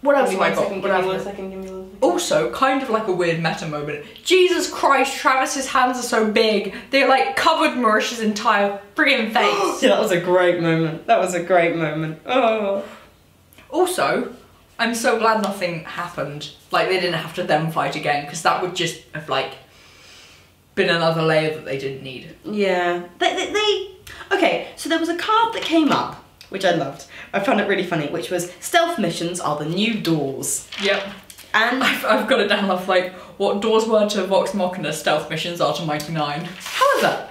What else have I got? Give me 1 second. Also, kind of like a weird meta moment. Jesus Christ, Travis's hands are so big. They're like covered Mauritius' entire friggin' face. Yeah, that was a great moment. Oh. Also, I'm so glad nothing happened. Like, they didn't have to then fight again, because that would just have, like, been another layer that they didn't need. Yeah. Okay, so there was a card that came up, which I loved. I found it really funny, which was stealth missions are the new doors. Yep. And I've got it down off like what doors were to Vox Machina, stealth missions are to Mighty Nine. However,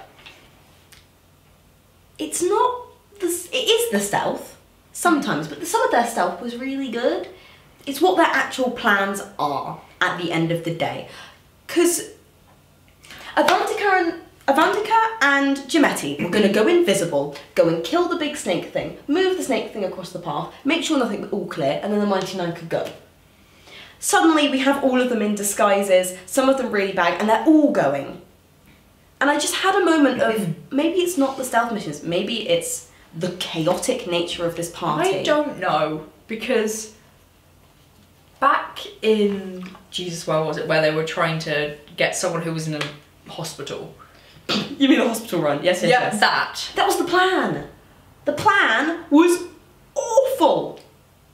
it's not it is the stealth sometimes, but some of their stealth was really good. It's what their actual plans are at the end of the day. Because Avantika and Giametti were going to go invisible, go and kill the big snake thing, move the snake thing across the path, make sure nothing was all clear, and then the Mighty Nine could go. Suddenly we have all of them in disguises, some of them really bad, and they're all going. And I just had a moment of, maybe it's not the stealth missions, maybe it's the chaotic nature of this party. I don't know, because back in, Jesus, where was it, where they were trying to get someone who was in a hospital. You mean the hospital run? Yes. That was the plan. The plan was awful.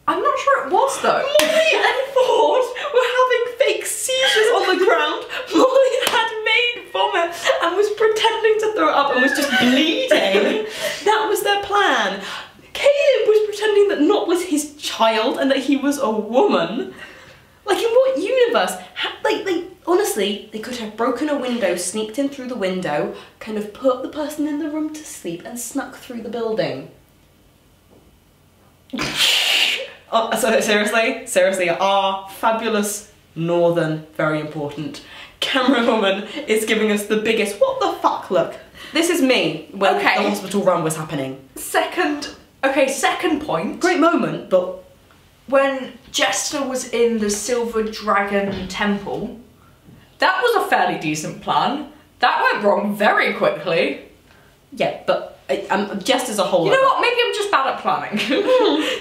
I'm not sure it was though. Molly and Ford were having fake seizures on the ground. Molly had made vomit and was pretending to throw it up and was just bleeding. That was their plan. Caleb was pretending that Not was his child and that he was a woman. Like, in what universe? Honestly, they could have broken a window, sneaked in through the window, kind of put the person in the room to sleep and snuck through the building. Oh, so seriously, our fabulous northern, very important camerawoman is giving us the biggest what the fuck look. This is me when the hospital run was happening. Second point. Great moment, but when Jester was in the Silver Dragon Temple, that was a fairly decent plan. That went wrong very quickly. Yeah, but just as a whole. You know what? Maybe I'm just bad at planning.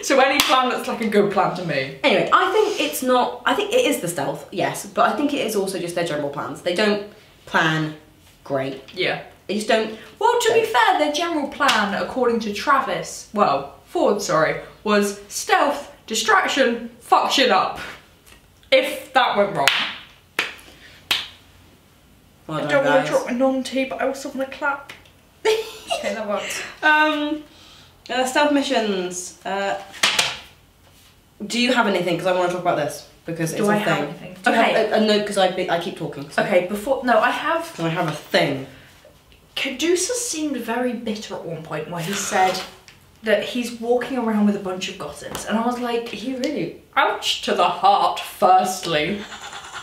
So any plan that's like a good plan to me. Anyway, I think it's not. I think it is the stealth, yes, but I think it is also just their general plans. They don't plan great. Yeah. They just don't. Well, to be fair, their general plan, according to Ford, was stealth, distraction, fuck shit up. If that went wrong. Well done, I don't want guys. to drop my non-tea, but I also want to clap. Okay, that works. Stealth missions. Do you have anything? Because I want to talk about this because it's a thing. Have anything? Okay. No, because I keep talking. So. Okay, I have. I have a thing. Caduceus seemed very bitter at one point where he said that he's walking around with a bunch of gossips, and I was like, he really, ouch to the heart, firstly.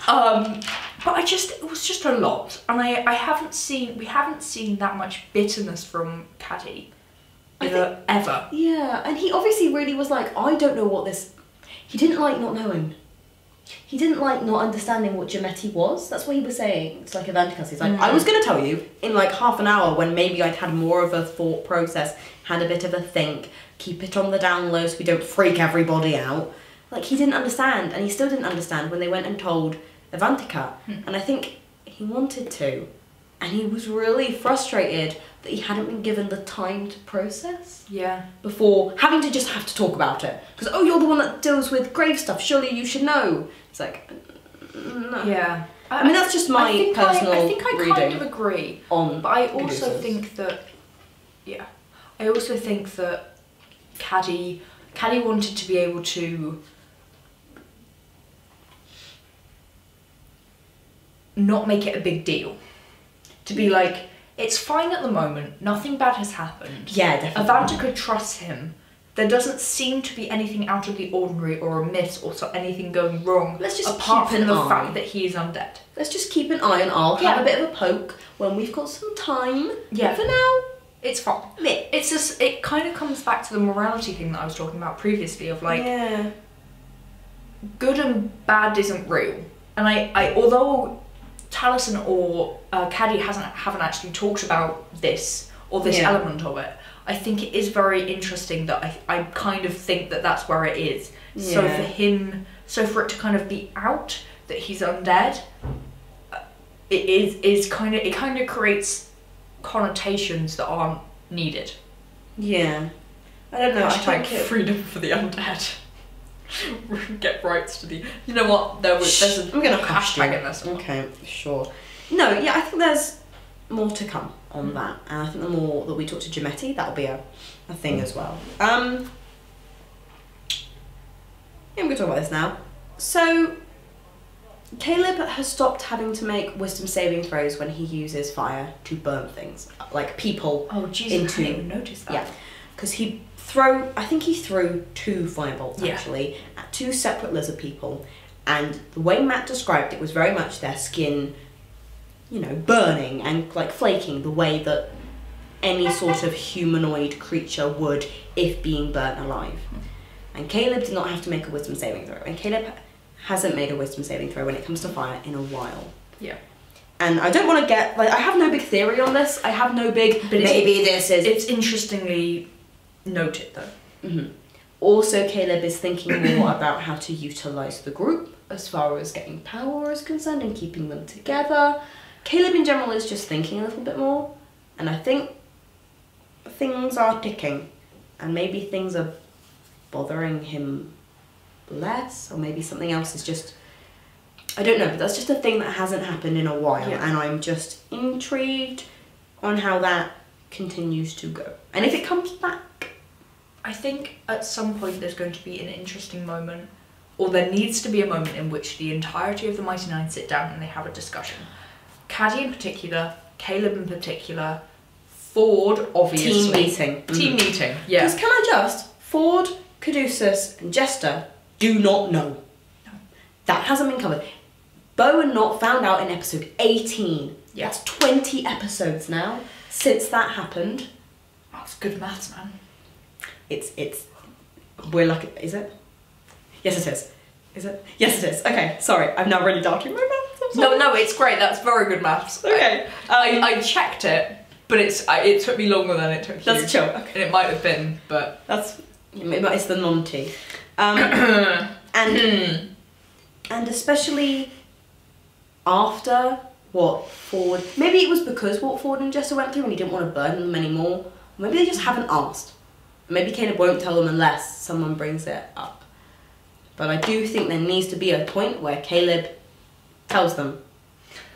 But it was just a lot, and we haven't seen that much bitterness from Caddy, ever. Yeah, and he obviously really was like, I don't know what this. He didn't like not knowing. He didn't like not understanding what Gemetti was. That's what he was saying. It's like Avanticus. He's like, I was going to tell you in like half an hour when maybe I'd had more of a thought process, had a bit of a think, keep it on the down low so we don't freak everybody out. Like, he didn't understand, and he still didn't understand when they went and told Avantica. And I think he wanted to. And he was really frustrated that he hadn't been given the time to process. Yeah. Before having to just have to talk about it. Because, oh, you're the one that deals with grave stuff, surely you should know. It's like, no. Yeah. I mean, that's just my personal I think I reading kind of agree. But I also think that, Caddy wanted to be able to not make it a big deal. To be like, it's fine at the moment, nothing bad has happened. Yeah, definitely. Avantica trusts him. There doesn't seem to be anything out of the ordinary or amiss or anything going wrong. Let's just apart keep from the an eye. fact that he is undead. Let's just keep an eye on I'll have a bit of a poke when we've got some time. Yeah. But for now, it's fine. It's just, it kind of comes back to the morality thing that I was talking about previously of like, good and bad isn't real. And I although Taliesin or Caddy haven't actually talked about this or this element of it, I think it is very interesting that I kind of think that that's where it is. Yeah. So for it to kind of be out that he's undead, it kind of creates connotations that aren't needed. Yeah. I don't know. Hashtag freedom for the undead. Get rights to the. You know what? There's a. I'm gonna hashtag in this. Okay, sure. No, yeah, I think there's more to come on that, and I think the more that we talk to Gemetti, that'll be a thing as well. Yeah, I'm gonna talk about this now. So, Caleb has stopped having to make wisdom saving throws when he uses fire to burn things, like people. Oh, Jesus! I didn't even notice that. Yeah, because I think he threw 2 firebolts actually at 2 separate lizard people, and the way Matt described it was very much their skin, burning and like flaking the way that any sort of humanoid creature would if being burnt alive. And Caleb did not have to make a wisdom saving throw, and Caleb hasn't made a wisdom saving throw when it comes to fire in a while. Yeah. And I don't want to get I have no big theory on this. I have no big. But maybe this is. It's interestingly noted though. Mm-hmm. Also, Caleb is thinking more about how to utilise the group as far as getting power is concerned and keeping them together. Caleb in general is just thinking a little bit more, and I think things are ticking, and maybe things are bothering him less, or maybe something else is just, I don't know, but that's just a thing that hasn't happened in a while, and I'm just intrigued on how that continues to go. And if it comes back, I think at some point there's going to be an interesting moment, or there needs to be a moment in which the entirety of the Mighty Nine sit down and they have a discussion. Caddy in particular, Caleb in particular, Ford obviously. Team meeting. Team meeting, yeah. Because can I just, Ford, Caduceus, and Jester do not know. No. That hasn't been covered. Bo and Not found out in episode 18. Yeah. That's 20 episodes now since that happened. That's good maths, man. We're lucky. Is it? Yes, it is. Is it? Yes, it is. Okay, sorry. I'm now really doubting my maths. I'm sorry. No, it's great. That's very good maths. Okay. I checked it, but it took me longer than it took you. That's chill. Okay. And it might have been, but... It's the non-T. And especially after what Ford... Maybe it was because what Ford and Jester went through and he didn't want to burden them anymore. Maybe they just haven't asked. Maybe Caleb won't tell them unless someone brings it up. But I do think there needs to be a point where Caleb tells them.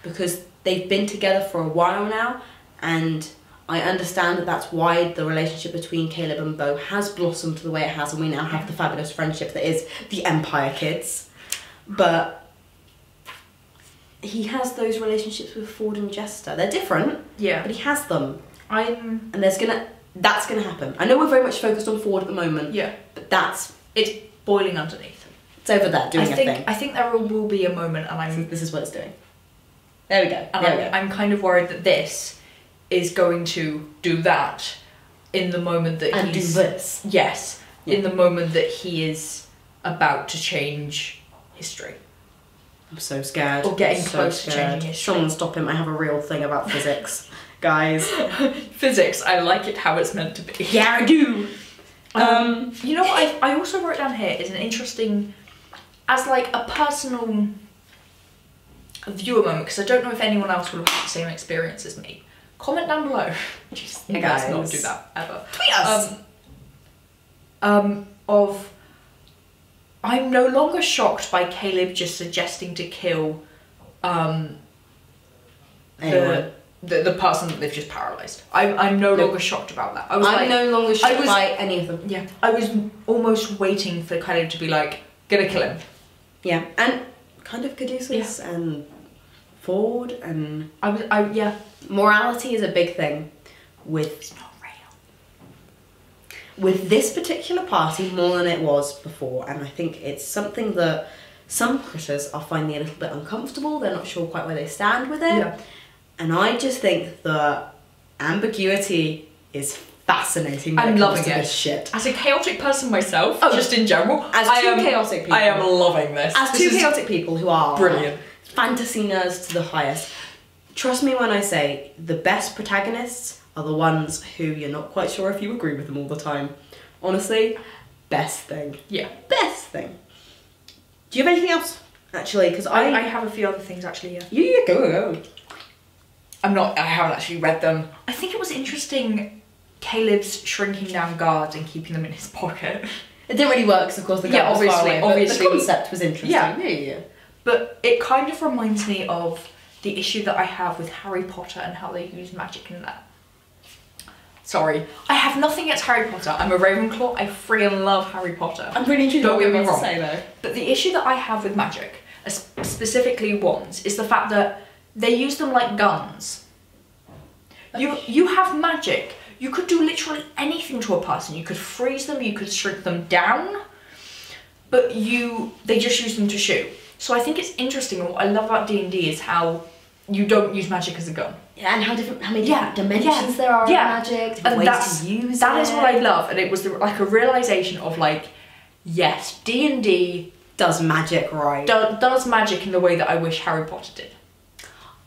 Because they've been together for a while now, and I understand that that's why the relationship between Caleb and Bo has blossomed the way it has, and we now have the fabulous friendship that is the Empire Kids. But he has those relationships with Ford and Jester. They're different, yeah, but he has them. And that's gonna happen. I know we're very much focused on Ford at the moment. Yeah, but it's boiling underneath. It's over there doing a thing. I think there will be a moment, and this is what it's doing. There we go. And I'm kind of worried that this is going to do that in the moment that do this. Yes, in the moment that he is about to change history. I'm so scared. Or getting close to changing history. Someone stop him. I have a real thing about physics. Guys. Physics, I like it how it's meant to be. Yeah, I do. You know what I also wrote down here is an interesting, as like a personal viewer moment, because I don't know if anyone else will have had the same experience as me. Comment down below. Just let's not do that ever. Tweet us. I'm no longer shocked by Caleb just suggesting to kill the person that they've just paralysed. I'm no longer shocked about that. I'm no longer shocked by any of them. Yeah, I was almost waiting for Caleb to be like, gonna kill him. Yeah, and kind of Caduceus and Ford and yeah. Morality is a big thing with. It's not real. With this particular party more than it was before, and I think it's something that some critters are finding a little bit uncomfortable. They're not sure quite where they stand with it. Yeah. And I just think the ambiguity is fascinating. I'm loving it. This shit. As a chaotic person myself, just in general, chaotic people, I am loving this. As two chaotic people who are brilliant, fantasy nerds to the highest. Trust me when I say the best protagonists are the ones who you're not quite sure if you agree with them all the time. Honestly, best thing. Yeah, best thing. Do you have anything else? Actually, because I have a few other things actually. Yeah. Yeah, go. I haven't actually read them. I think it was interesting, Caleb's shrinking down guards and keeping them in his pocket. It didn't really work because of course the guard was far away, obviously the concept was interesting. Yeah. But it kind of reminds me of the issue that I have with Harry Potter and how they use magic in that. Sorry, I have nothing against Harry Potter. I'm a Ravenclaw. I freaking love Harry Potter. I'm really intrigued what you're going to say though. But the issue that I have with magic, specifically wands, is the fact that they use them like guns. You have magic. You could do literally anything to a person. You could freeze them, you could shrink them down, but they just use them to shoot. So I think it's interesting, and what I love about D&D is how you don't use magic as a gun. Yeah, and how many different dimensions there are of magic, and ways to use that is what I love, and it was like a realization of like, yes, D&D does magic right. Does magic in the way that I wish Harry Potter did.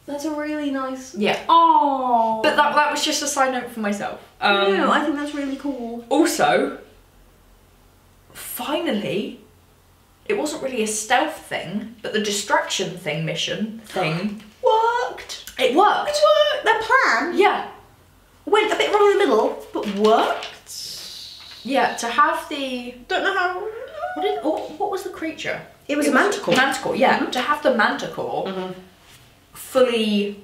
That's a really nice... Yeah. Oh. But that was just a side note for myself. No, I think that's really cool. Also, finally, it wasn't really a stealth thing, but the distraction mission thing worked. It worked. Their plan. Yeah. Went a bit wrong in the middle, but worked. Yeah, to have the... Don't know how... What was the creature? It was a manticore. Manticore, yeah. Mm-hmm. To have the manticore fully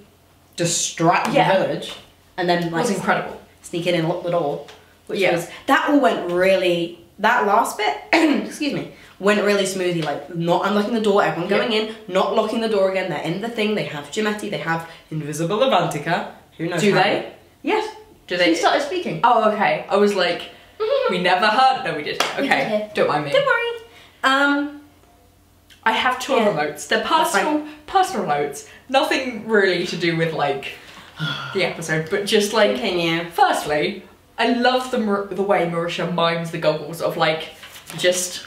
distract the village, and then like was incredible. Sneak in and lock the door, which was that all went really. That last bit, excuse me, went really smoothly. Like not unlocking the door, everyone going in, not locking the door again. They're in the thing. They have Gimetti. They have Invisible Avantika. Who knows? Do they? Yes. Do they? She started speaking. Oh, okay. I was like, We never heard. No, we didn't. Okay, hear. don't mind me. Don't worry. I have two other notes. They're personal notes. Nothing really to do with like the episode, but just like. Continue. Firstly, I love the way Marisha mimes the goggles of like just.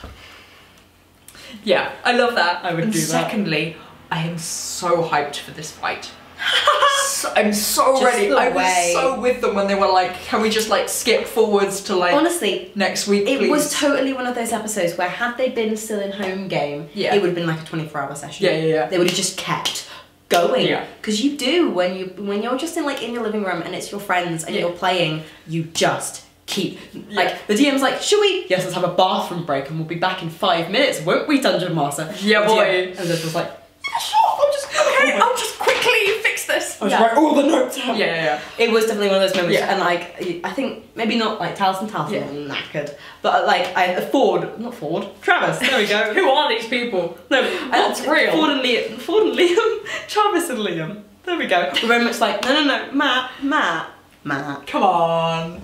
Yeah, I love that. I would and do that. Secondly, I am so hyped for this fight. I'm so Just ready. the I was way- so with them when they were like, can we just like skip forwards to like Honestly, next week, it please? was totally one of those episodes where had they been still in home game, Yeah. it would have been like a 24-hour session. Yeah. They would have just kept going. Yeah. Because you do when you're just in like in your living room and it's your friends and Yeah. you're playing, you just keep like the DM's like, should we? Yes, let's have a bathroom break and we'll be back in 5 minutes, won't we, Dungeon Master? Yeah, The boy. DM, and this was like, I'll just quickly fix this. I was write all the notes out. Yeah. it was definitely one of those moments, Yeah. and like I think maybe not like Taliesin were knackered, but like Travis. There we go. Who are these people? No, That's real. Ford and Liam, Travis and Liam. There we go. We're very much like no, Matt. Come on.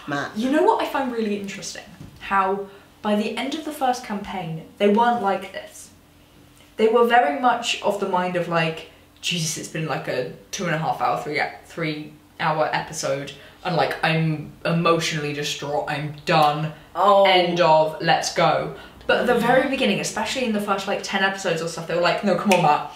Matt. You know what I find really interesting? How by the end of the first campaign, they weren't like this. They were very much of the mind of like, Jesus, it's been like a 2.5 hour, 3 hour episode, and like I'm emotionally distraught. I'm done. Oh. End of. Let's go. But at the very beginning, especially in the first like 10 episodes or stuff, they were like, no, come on, Matt,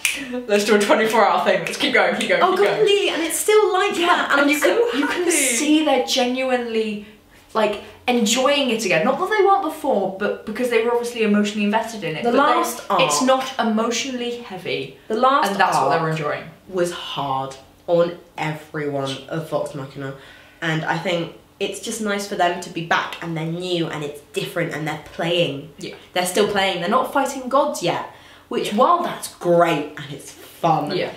let's do a 24-hour thing. Let's keep going. Oh, keep going. completely, and it's still like that, and I'm you so can happy. see they're genuinely like enjoying it again. Not that they weren't before, but because they were obviously emotionally invested in it. The But last arc. it's not emotionally heavy, The last and that's what they arc were enjoying. was hard on everyone of Vox Machina, and I think it's just nice for them to be back and they're new and it's different and they're playing. Yeah. They're still playing. They're not fighting gods yet, which while that's great and it's fun, Yeah,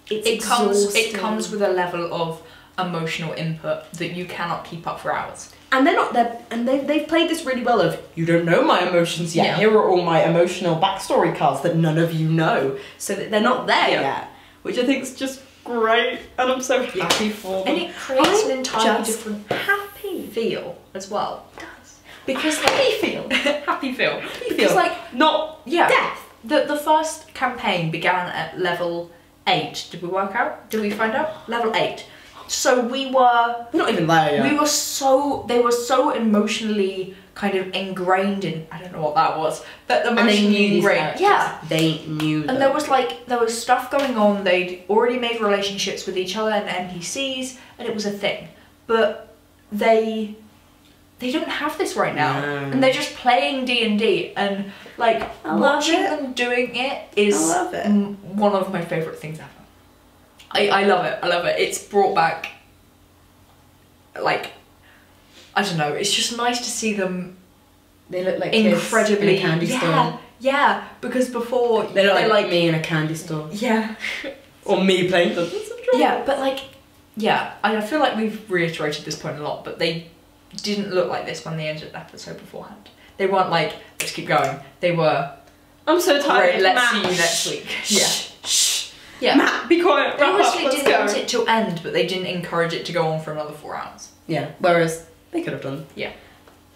it's it exhausting. comes with a level of emotional input that you cannot keep up for hours. And they've played this really well of, you don't know my emotions yet, Yeah. here are all my emotional backstory cards that none of you know, so that they're not there yet, which I think is just great, and I'm so happy for them. And it creates an I'm entirely just different happy. feel as well. It does. Because Happy feel. happy feel. Happy Because feel. like Not death. The first campaign began at level 8. Did we work out? Did we find out? Level 8. So we were We're not even there yet. they were so emotionally kind of ingrained in, I don't know what that was, but and they emotionally knew these ingrained. characters. Yeah. They knew them. And there was stuff going on, they'd already made relationships with each other and NPCs, and it was a thing. But they don't have this right now. No. And they're just playing D&D, and like I love watching it. them doing it is I love it. one of my favourite things ever. I love it. I love it. It's brought back, like, I don't know, it's just nice to see them They look like incredibly kids in a candy store. Yeah, because before They look like me in a candy store. yeah. Or me playing Dungeons and Dragons. Yeah, but like, yeah, I feel like we've reiterated this point a lot, but they didn't look like this when they ended the episode beforehand. They weren't like, let's keep going. They were, I'm so tired. great, let's Matt. see you next week. Shh. Yeah. Matt, be quiet. They Wrap up. honestly Let's didn't go. want it to end, but they didn't encourage it to go on for another 4 hours. Yeah. Whereas they could have done. Yeah.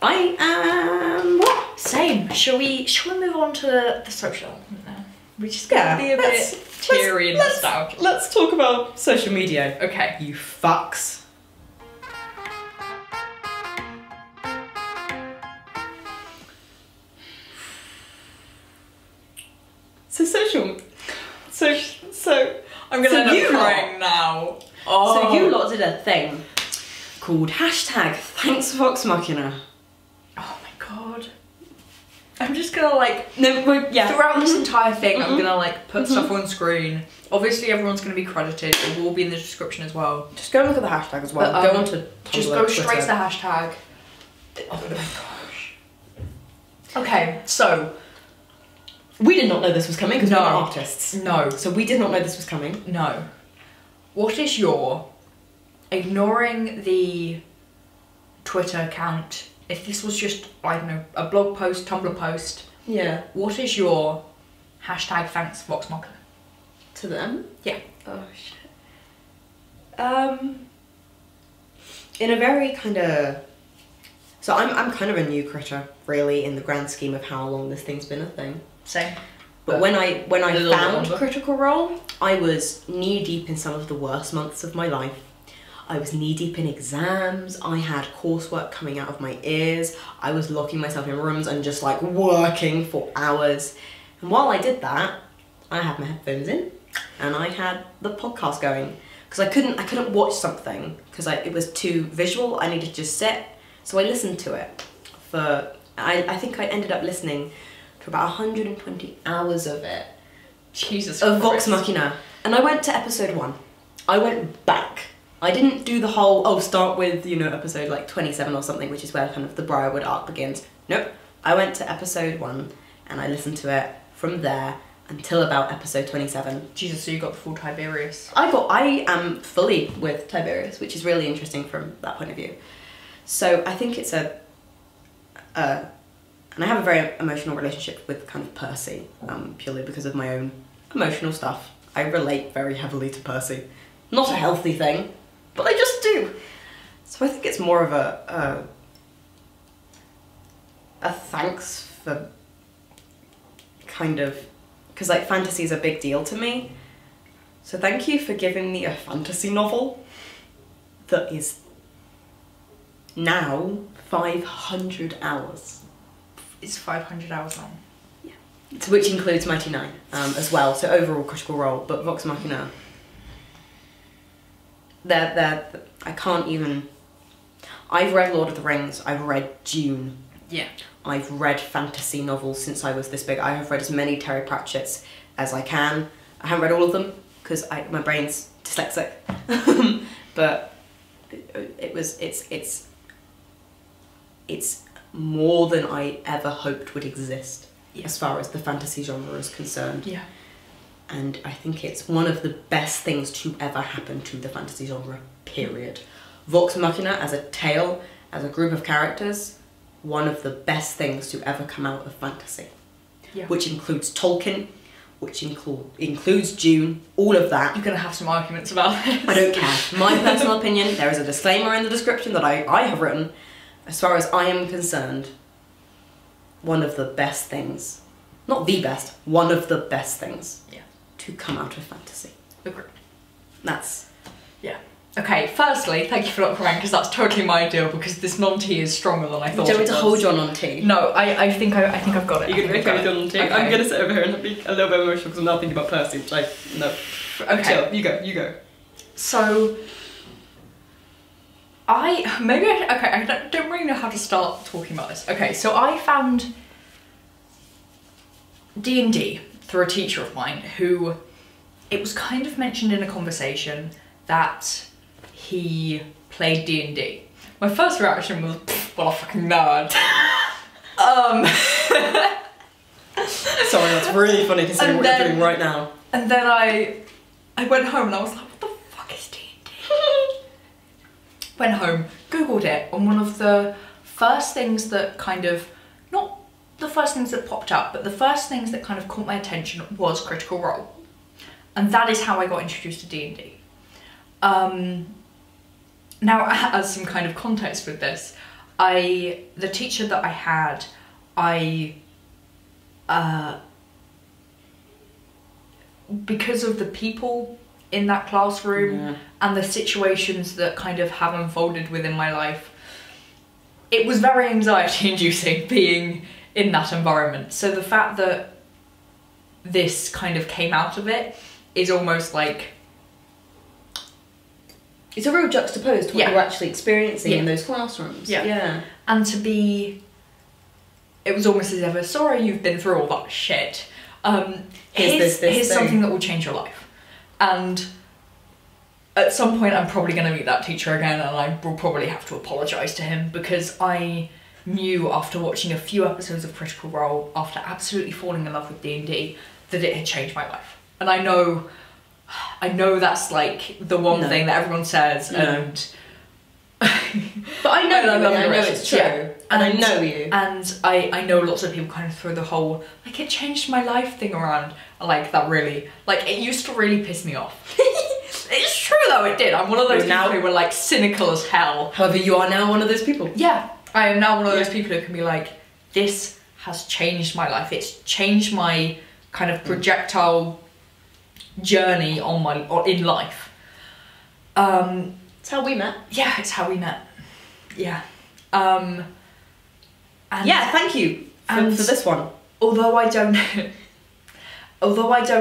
I am. What? Same. Shall we move on to the social element now? We're just gonna be a bit teary and nostalgic. Let's talk about social media. Okay. You fucks. So I'm gonna So end up you crying now. Oh. So you lot did a thing called #Thanks Vox Machina. Oh my god. I'm just gonna like No, throughout this entire thing, I'm gonna like put stuff on screen. Obviously, everyone's gonna be credited. It will be in the description as well. Just go and look at the hashtag as well. But, Go on to Just Tumblr, go straight to Twitter. the hashtag. Oh my gosh. Okay, so We did not know this was coming because No. we're not artists. no, So we did not know this was coming. no. What is your, ignoring the Twitter account, if this was just, I don't know, a blog post, Tumblr post, Yeah. what is your #Thanks Vox Machina? To them? Yeah. Oh shit. In a very kind of So I'm kind of a new critter, really, in the grand scheme of how long this thing's been a thing. Same. But when I found Critical Role, I was knee deep in some of the worst months of my life. I was knee deep in exams. I had coursework coming out of my ears. I was locking myself in rooms and just like working for hours. And while I did that, I had my headphones in and I had the podcast going because I couldn't watch something because it was too visual. I needed to just sit. So I listened to it for, I think I ended up listening to about 120 hours of it. Jesus Of Christ. Vox Machina. And I went to episode 1. I went back. I didn't do the whole, start with, episode like 27 or something, which is where kind of the Briarwood arc begins. Nope. I went to episode 1 and I listened to it from there until about episode 27. Jesus, so you got the full Tiberius. I am fully with Tiberius, which is really interesting from that point of view. So I think it's and I have a very emotional relationship with kind of Percy, purely because of my own emotional stuff. I relate very heavily to Percy. Not a healthy thing, but I just do. So I think it's more of a thanks for kind of, because like fantasy is a big deal to me. So thank you for giving me a fantasy novel that is now 500 hours. It's 500 hours long. Yeah. So which includes Mighty Nine as well. So overall Critical Role, but Vox Machina. I can't even. I've read Lord of the Rings. I've read Dune. Yeah. I've read fantasy novels since I was this big. I have read as many Terry Pratchetts as I can. I haven't read all of them because my brain's dyslexic. But it's more than I ever hoped would exist as far as the fantasy genre is concerned. Yeah. And I think it's one of the best things to ever happen to the fantasy genre, period. Vox Machina as a tale, as a group of characters, one of the best things to ever come out of fantasy. Yeah. Which includes Tolkien, which includes Dune, all of that. You're going to have some arguments about this. I don't care. My personal opinion, there is a disclaimer in the description that I have written. As far as I am concerned, one of the best things, not the best, one of the best things to come out of fantasy. Agreed. That's... Yeah. Okay, firstly, thank you for not crying, because that's totally my deal, because this non-tea is stronger than I thought. Do you want me to hold your non-tea? No, I think I've got it. You're going to make me non-tea? Okay. I'm going to sit over here and be a little bit emotional because I'm now thinking about Percy, which no. Okay. Chill, you go. So... I don't really know how to start talking about this. Okay, so I found D&D through a teacher of mine who, it was kind of mentioned in a conversation that he played D&D. My first reaction was, what a fucking nerd. Sorry, that's really funny considering what you're doing right now. And then I went home and I was like, what the fuck is D&D? Went home, Googled it, and one of the first things that kind of, not the first things that popped up, but the first things that kind of caught my attention was Critical Role. And that is how I got introduced to D&D. Now, as some kind of context with this, the teacher that I had, because of the people in that classroom and the situations that kind of have unfolded within my life, it was very anxiety inducing being in that environment. So the fact that this kind of came out of it is almost like... It's a real juxtapose to what you're actually experiencing in those classrooms. Yeah. And to be... It was almost as if, sorry you've been through all that shit. Here's something that will change your life. And at some point I'm probably going to meet that teacher again, and I will probably have to apologise to him, because I knew after watching a few episodes of Critical Role, after absolutely falling in love with D&D, that it had changed my life. And I know that's like the one thing that everyone says, and but I know it's true, and I know you, and I know lots of people kind of throw the whole like it changed my life thing around. Like that really, like it used to really piss me off. It's true though, it did. I'm one of those people who were like cynical as hell. However, you are now one of those people. Yeah, I am now one of those people who can be like, this has changed my life. It's changed my kind of projectile journey in life. It's how we met. Yeah, it's how we met. Yeah. And yeah, thank you for this one. Although I don't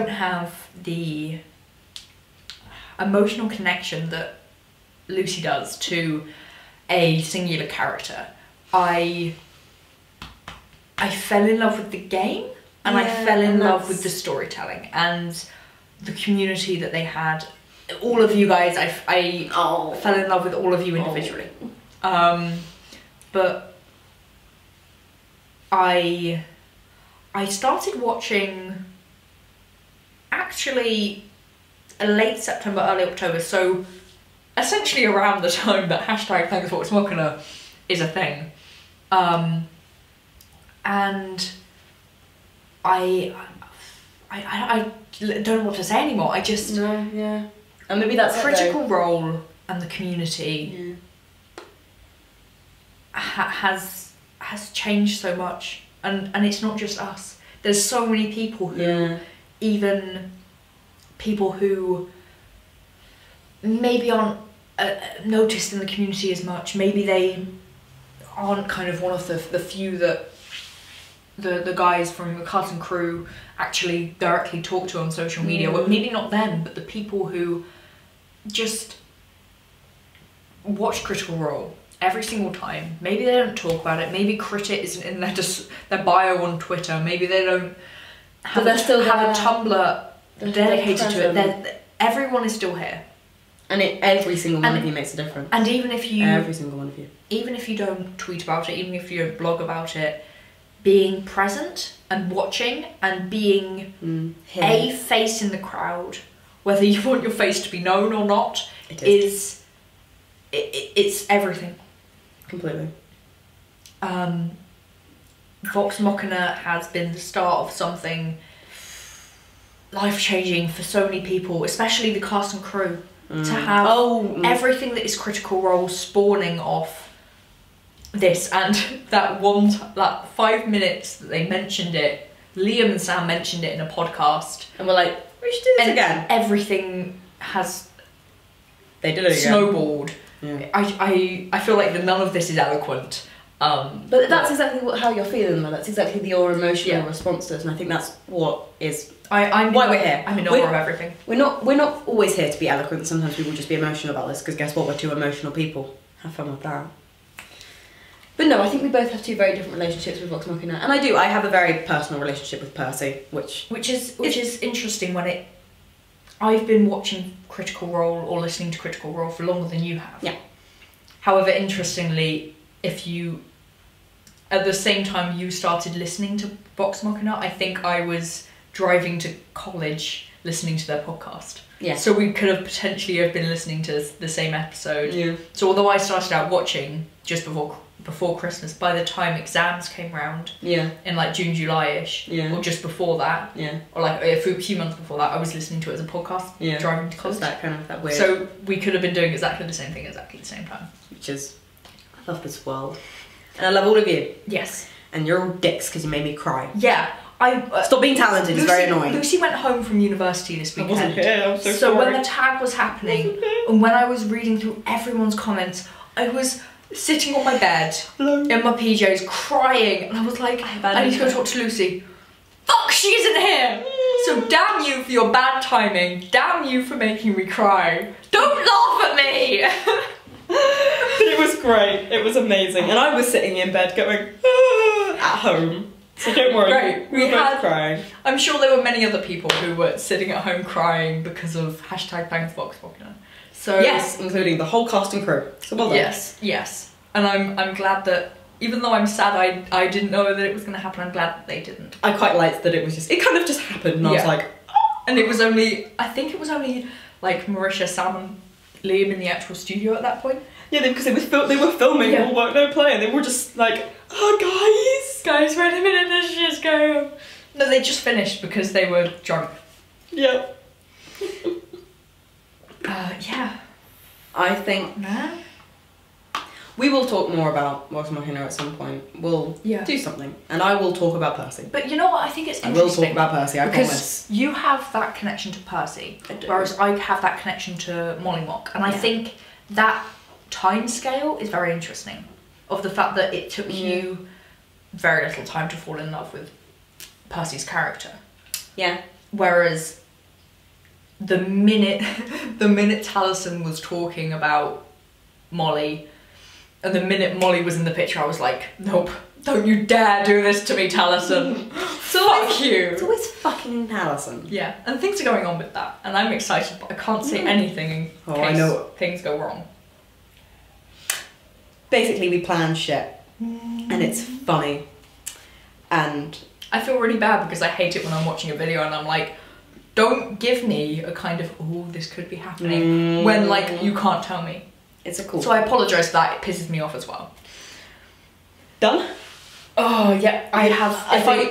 have the emotional connection that Lucy does to a singular character, I fell in love with the game, and I fell in love with the storytelling and the community that they had. All of you guys, I fell in love with all of you individually. But I started watching actually late September, early October, so essentially around the time that hashtag Thanks Vox Machina is a thing. And I don't know what to say anymore. I just... No, yeah. And maybe that's Critical Role and the community has changed so much. And it's not just us. There's so many people who... Even people who maybe aren't noticed in the community as much. Maybe they aren't kind of one of the few that the guys from the cast and crew actually directly talk to on social media. Well, maybe not them, but the people who just watch Critical Role every single time. Maybe they don't talk about it. Maybe Crit It isn't in their bio on Twitter. Maybe they don't have a Tumblr dedicated to it. Everyone is still here. And every single one of you makes a difference. And even if you... Every single one of you. Even if you don't tweet about it, even if you don't blog about it, being present and watching and being a face in the crowd, whether you want your face to be known or not, it's everything. Completely. Vox Machina has been the start of something life-changing for so many people, especially the cast and crew. To have everything that is Critical Role spawning off this, and that 5 minutes that they mentioned it, Liam and Sam mentioned it in a podcast, and we're like, we should do this again. Everything has did it again. Snowballed. Yeah. I feel like none of this is eloquent. But that's exactly how you're feeling, though. That's exactly your emotional response to it, and I think that's what is why we're here. I'm in awe of everything. We're not always here to be eloquent. Sometimes we will just be emotional about this, because guess what? We're two emotional people. Have fun with that. But no, I think we both have two very different relationships with Vox Machina, and I have a very personal relationship with Percy, which is interesting. I've been watching Critical Role or listening to Critical Role for longer than you have. Yeah. However, interestingly, if you, at the same time you started listening to Vox Machina, I think I was driving to college listening to their podcast. Yeah. So we could have potentially have been listening to the same episode. Yeah. So although I started out watching just before Christmas, by the time exams came round, in like June, July-ish, or just before that, or like a few months before that, I was listening to it as a podcast, driving to college. That kind of that weird. So we could have been doing exactly the same thing exactly at the same time. Which is, I love this world, and I love all of you. Yes. And you're all dicks because you made me cry. Yeah. Stop being talented. It's very annoying. Lucy went home from university this weekend. I wasn't here. I'm so sorry. So when the tag was happening, and when I was reading through everyone's comments, I was sitting on my bed in my PJs crying, and I was like, I need to go talk to Lucy. Fuck, she isn't here! So damn you for your bad timing. Damn you for making me cry. Don't laugh at me! But it was great. It was amazing. And I was sitting in bed going, at home. So don't worry, right. we were both crying. I'm sure there were many other people who were sitting at home crying because of hashtag Thanks Vox Machina. So yes, including the whole cast and crew. So well done. Yes. And I'm glad that, even though I'm sad I didn't know that it was going to happen, I'm glad that they didn't. I quite liked that it kind of just happened, and I was like, And it was I think it was only like Marisha, Sam and Liam in the actual studio at that point. Yeah, because they were filming all work, no play, and they were just like, oh guys, wait a minute, this shit's going on. No, they just finished because they were drunk. Yeah. Yeah. I think... We will talk more about Vox Machina at some point. We'll do something. And I will talk about Percy. But you know what? I think it's interesting. I will talk about Percy, I because promise. You have that connection to Percy, whereas I have that connection to Mollymock. And I think that time scale is very interesting. Of the fact that it took you very little time to fall in love with Percy's character. Yeah. Whereas the minute Taliesin was talking about Molly, and the minute Molly was in the picture, I was like, nope, don't you dare do this to me, Taliesin. Fuck you. It's always fucking Taliesin. Yeah, and things are going on with that, and I'm excited, but I can't say anything in case things go wrong. Basically, we plan shit, and it's funny, and I feel really bad because I hate it when I'm watching a video and I'm like, don't give me a kind of, oh, this could be happening, when, like, you can't tell me. It's a cool. So I apologise for that, it pisses me off as well. Done? Oh, yeah, I have,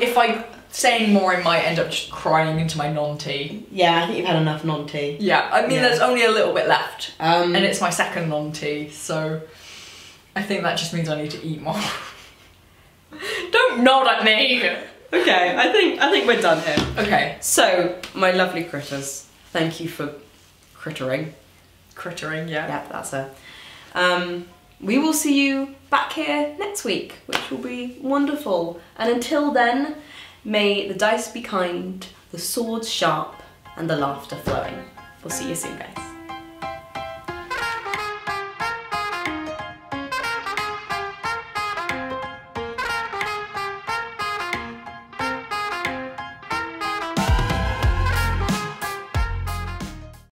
if I say any more, I might end up just crying into my non-tea. Yeah, I think you've had enough non-tea. Yeah, I mean, there's only a little bit left, and it's my second non-tea, so I think that just means I need to eat more. Don't nod at me! Okay, I think we're done here. Okay. So, my lovely critters, thank you for crittering. Crittering, yeah. Yeah, that's her. We will see you back here next week, which will be wonderful. And until then, may the dice be kind, the swords sharp, and the laughter flowing. We'll see you soon, guys.